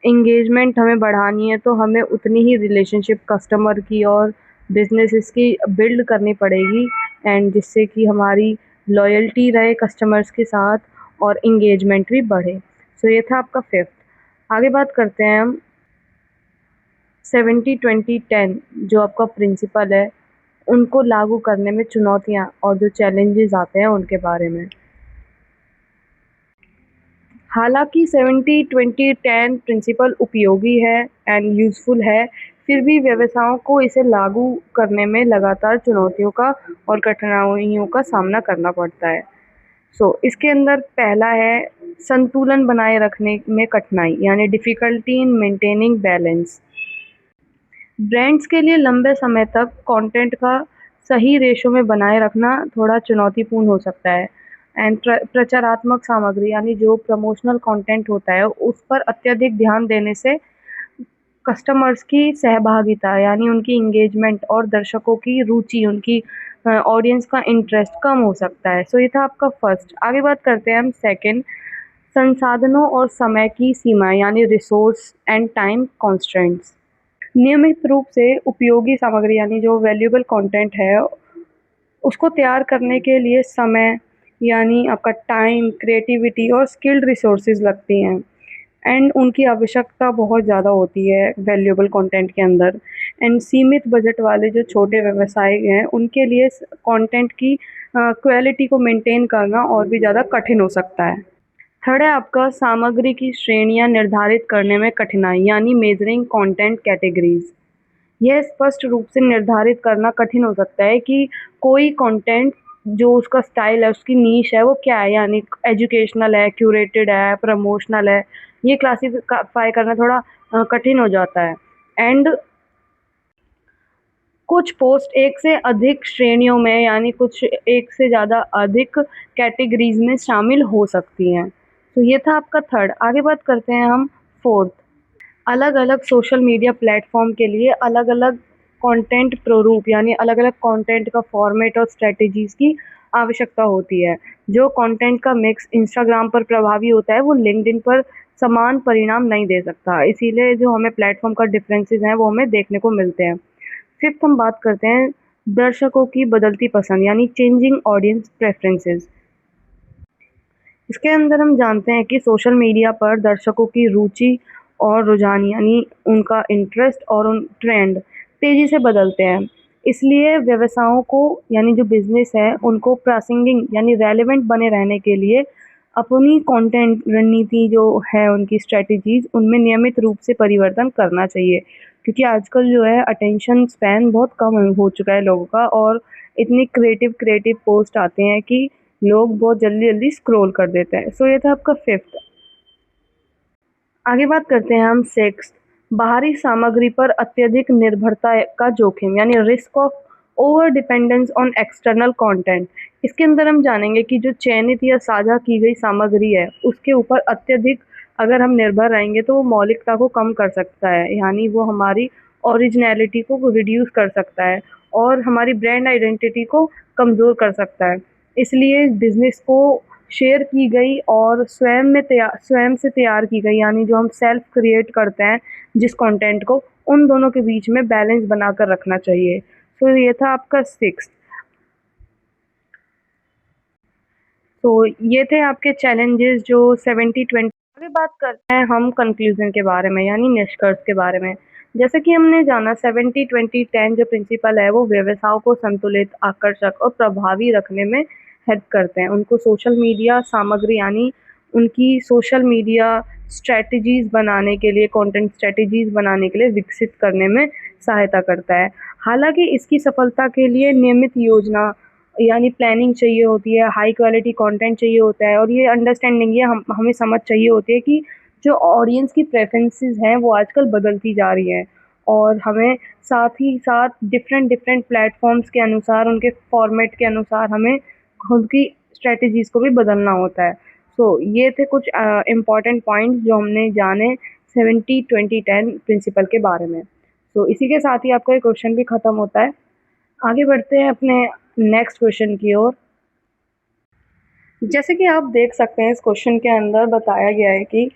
एंगेजमेंट हमें बढ़ानी है तो हमें उतनी ही रिलेशनशिप कस्टमर की और बिजनेसेस की बिल्ड करनी पड़ेगी, एंड जिससे कि हमारी लॉयल्टी रहे कस्टमर्स के साथ और एंगेजमेंट भी बढ़े। सो ये था आपका फिफ्थ। आगे बात करते हैं हम 70-20-10 जो आपका प्रिंसिपल है उनको लागू करने में चुनौतियाँ और जो चैलेंजेस आते हैं उनके बारे में। हालांकि 70-20-10 प्रिंसिपल उपयोगी है एंड यूज़फुल है, फिर भी व्यवसायों को इसे लागू करने में लगातार चुनौतियों का और कठिनाइयों का सामना करना पड़ता है। इसके अंदर पहला है संतुलन बनाए रखने में कठिनाई यानी difficulty in maintaining balance. Brands के लिए लंबे समय तक कंटेंट का सही रेशो में बनाए रखना थोड़ा चुनौतीपूर्ण हो सकता है। एंड प्रचारात्मक सामग्री यानी जो प्रमोशनल कंटेंट होता है उस पर अत्यधिक ध्यान देने से कस्टमर्स की सहभागिता यानी उनकी एंगेजमेंट और दर्शकों की रुचि, उनकी ऑडियंस का इंटरेस्ट कम हो सकता है। ये था आपका फर्स्ट। आगे बात करते हैं हम सेकंड, संसाधनों और समय की सीमा यानी रिसोर्स एंड टाइम कॉन्स्ट्रेंट्स। नियमित रूप से उपयोगी सामग्री यानी जो वैल्यूएबल कंटेंट है उसको तैयार करने के लिए समय यानी आपका टाइम, क्रिएटिविटी और स्किल्ड रिसोर्सेज लगती हैं, एंड उनकी आवश्यकता बहुत ज़्यादा होती है वैल्यूएबल कंटेंट के अंदर। एंड सीमित बजट वाले जो छोटे व्यवसाय हैं उनके लिए कंटेंट की क्वालिटी को मेंटेन करना और भी ज़्यादा कठिन हो सकता है। थर्ड है आपका सामग्री की श्रेणियां निर्धारित करने में कठिनाई यानी मेजरिंग कंटेंट कैटेगरीज। यह स्पष्ट रूप से निर्धारित करना कठिन हो सकता है कि कोई कंटेंट जो उसका स्टाइल है, उसकी नीश है वो क्या है, यानी एजुकेशनल है, क्यूरेटेड है, प्रमोशनल है। ये क्लासिफाई करना थोड़ा कठिन हो जाता है। एंड कुछ पोस्ट एक से अधिक श्रेणियों में यानी कुछ एक से ज़्यादा अधिक कैटेगरीज में शामिल हो सकती हैं। ये था आपका थर्ड। आगे बात करते हैं हम फोर्थ, अलग अलग सोशल मीडिया प्लेटफॉर्म के लिए अलग अलग कंटेंट प्रारूप यानी अलग अलग कंटेंट का फॉर्मेट और स्ट्रेटजीज की आवश्यकता होती है। जो कंटेंट का मिक्स इंस्टाग्राम पर प्रभावी होता है वो लिंक्डइन पर समान परिणाम नहीं दे सकता, इसीलिए जो हमें प्लेटफॉर्म का डिफरेंसेस हैं वो हमें देखने को मिलते हैं। फिफ्थ हम बात करते हैं दर्शकों की बदलती पसंद यानी चेंजिंग ऑडियंस प्रेफरेंसेस। इसके अंदर हम जानते हैं कि सोशल मीडिया पर दर्शकों की रुचि और रुझान यानी उनका इंटरेस्ट और उन ट्रेंड तेज़ी से बदलते हैं। इसलिए व्यवसायों को यानी जो बिजनेस है उनको प्रासंगिक यानी रेलेवेंट बने रहने के लिए अपनी कंटेंट रणनीति जो है, उनकी स्ट्रेटजीज, उनमें नियमित रूप से परिवर्तन करना चाहिए, क्योंकि आजकल जो है अटेंशन स्पैन बहुत कम हो चुका है लोगों का, और इतनी क्रिएटिव पोस्ट आते हैं कि लोग बहुत जल्दी जल्दी स्क्रॉल कर देते हैं। सो ये था आपका फिफ्थ। आगे बात करते हैं हम सिक्स्थ, बाहरी सामग्री पर अत्यधिक निर्भरता का जोखिम यानी risk of over dependence on external content. इसके अंदर हम जानेंगे कि जो चयनित या साझा की गई सामग्री है उसके ऊपर अत्यधिक अगर हम निर्भर रहेंगे तो वो मौलिकता को कम कर सकता है, यानी वो हमारी ओरिजिनलिटी को रिड्यूस कर सकता है और हमारी ब्रांड आइडेंटिटी को कमज़ोर कर सकता है। इसलिए बिजनेस को शेयर की गई और स्वयं से तैयार की गई, यानी जो हम सेल्फ क्रिएट करते हैं जिस कंटेंट को, उन दोनों के बीच में बैलेंस बनाकर रखना चाहिए। सो ये था आपका सिक्स्थ। तो ये थे आपके चैलेंजेस जो 70-20। अभी बात करते हैं हम कंक्लूजन के बारे में यानी निष्कर्ष के बारे में। जैसे कि हमने जाना 70-20-10 जो प्रिंसिपल है वो व्यवसायों को संतुलित, आकर्षक और प्रभावी रखने में हेल्प करते हैं। उनको सोशल मीडिया सामग्री यानी उनकी सोशल मीडिया स्ट्रेटजीज बनाने के लिए, कंटेंट स्ट्रेटजीज बनाने के लिए विकसित करने में सहायता करता है। हालांकि इसकी सफलता के लिए नियमित योजना यानी प्लानिंग चाहिए होती है, हाई क्वालिटी कंटेंट चाहिए होता है और ये अंडरस्टैंडिंग ये हमें समझ चाहिए होती है कि जो ऑडियंस की प्रेफरेंसेस हैं वो आजकल बदलती जा रही हैं और हमें साथ ही साथ डिफरेंट प्लेटफॉर्म्स के अनुसार, उनके फॉर्मेट के अनुसार हमें खुद की स्ट्रेटजीज़ को भी बदलना होता है। सो ये थे कुछ इम्पॉर्टेंट पॉइंट्स जो हमने जाने 70-20-10 प्रिंसिपल के बारे में। सो इसी के साथ ही आपका ये क्वेश्चन भी ख़त्म होता है। आगे बढ़ते हैं अपने नेक्स्ट क्वेश्चन की ओर। जैसे कि आप देख सकते हैं इस क्वेश्चन के अंदर बताया गया है कि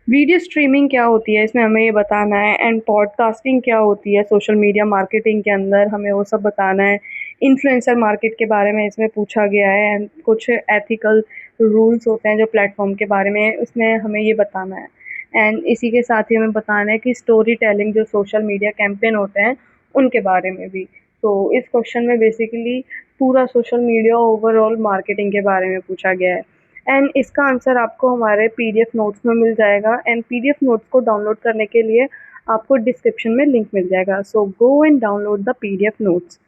वीडियो स्ट्रीमिंग क्या होती है, इसमें हमें ये बताना है, एंड पॉडकास्टिंग क्या होती है सोशल मीडिया मार्केटिंग के अंदर, हमें वो सब बताना है। इन्फ्लुएंसर मार्केट के बारे में इसमें पूछा गया है एंड कुछ एथिकल रूल्स होते हैं जो प्लेटफॉर्म के बारे में, उसमें हमें ये बताना है। एंड इसी के साथ ही हमें बताना है कि स्टोरी टेलिंग जो सोशल मीडिया कैंपेन होते हैं उनके बारे में भी। तो इस क्वेश्चन में बेसिकली पूरा सोशल मीडिया ओवरऑल मार्केटिंग के बारे में पूछा गया है एंड इसका आंसर आपको हमारे पीडीएफ नोट्स में मिल जाएगा एंड पीडीएफ नोट्स को डाउनलोड करने के लिए आपको डिस्क्रिप्शन में लिंक मिल जाएगा। So go and download the PDF notes.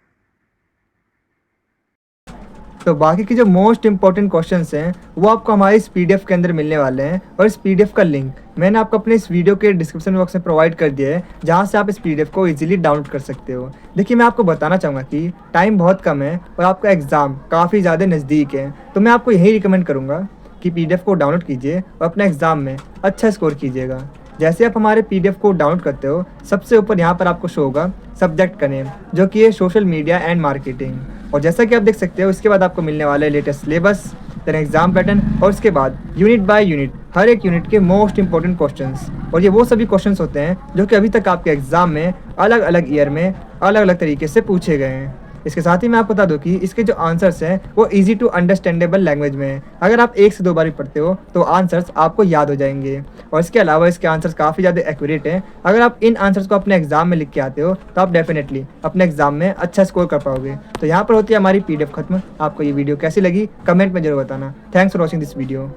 तो बाकी के जो मोस्ट इंपॉर्टेंट क्वेश्चंस हैं वो आपको हमारे इस पीडीएफ के अंदर मिलने वाले हैं और इस पीडीएफ का लिंक मैंने आपको अपने इस वीडियो के डिस्क्रिप्शन बॉक्स में प्रोवाइड कर दिया है, जहां से आप इस पीडीएफ को इजीली डाउनलोड कर सकते हो। देखिए, मैं आपको बताना चाहूँगा कि टाइम बहुत कम है और आपका एग्ज़ाम काफ़ी ज़्यादा नज़दीक है, तो मैं आपको यही रिकमेंड करूँगा कि पीडीएफ को डाउनलोड कीजिए और अपने एग्ज़ाम में अच्छा स्कोर कीजिएगा। जैसे आप हमारे पीडीएफ को डाउनलोड करते हो, सबसे ऊपर यहाँ पर आपको शो होगा सब्जेक्ट का नेम, जो कि है सोशल मीडिया एंड मार्केटिंग। और जैसा कि आप देख सकते हो, इसके बाद आपको मिलने वाला है latest syllabus, then exam pattern और उसके बाद यूनिट बाय यूनिट हर एक यूनिट के मोस्ट इंपॉर्टेंट क्वेश्चंस। और ये वो सभी क्वेश्चंस होते हैं जो कि अभी तक आपके एग्जाम में अलग अलग ईयर में अलग अलग तरीके से पूछे गए हैं। इसके साथ ही मैं आपको बता दूं कि इसके जो आंसर्स हैं वो इजी टू अंडरस्टैंडेबल लैंग्वेज में है। अगर आप 1 से 2 बार भी पढ़ते हो तो आंसर्स आपको याद हो जाएंगे और इसके अलावा इसके आंसर्स काफ़ी ज़्यादा एक्यूरेट हैं। अगर आप इन आंसर्स को अपने एग्जाम में लिख के आते हो तो आप डेफिनेटली अपने एग्जाम में अच्छा स्कोर कर पाओगे। तो यहाँ पर होती है हमारी पीडीएफ खत्म। आपको ये वीडियो कैसी लगी कमेंट में जरूर बताना। Thanks for watching this video.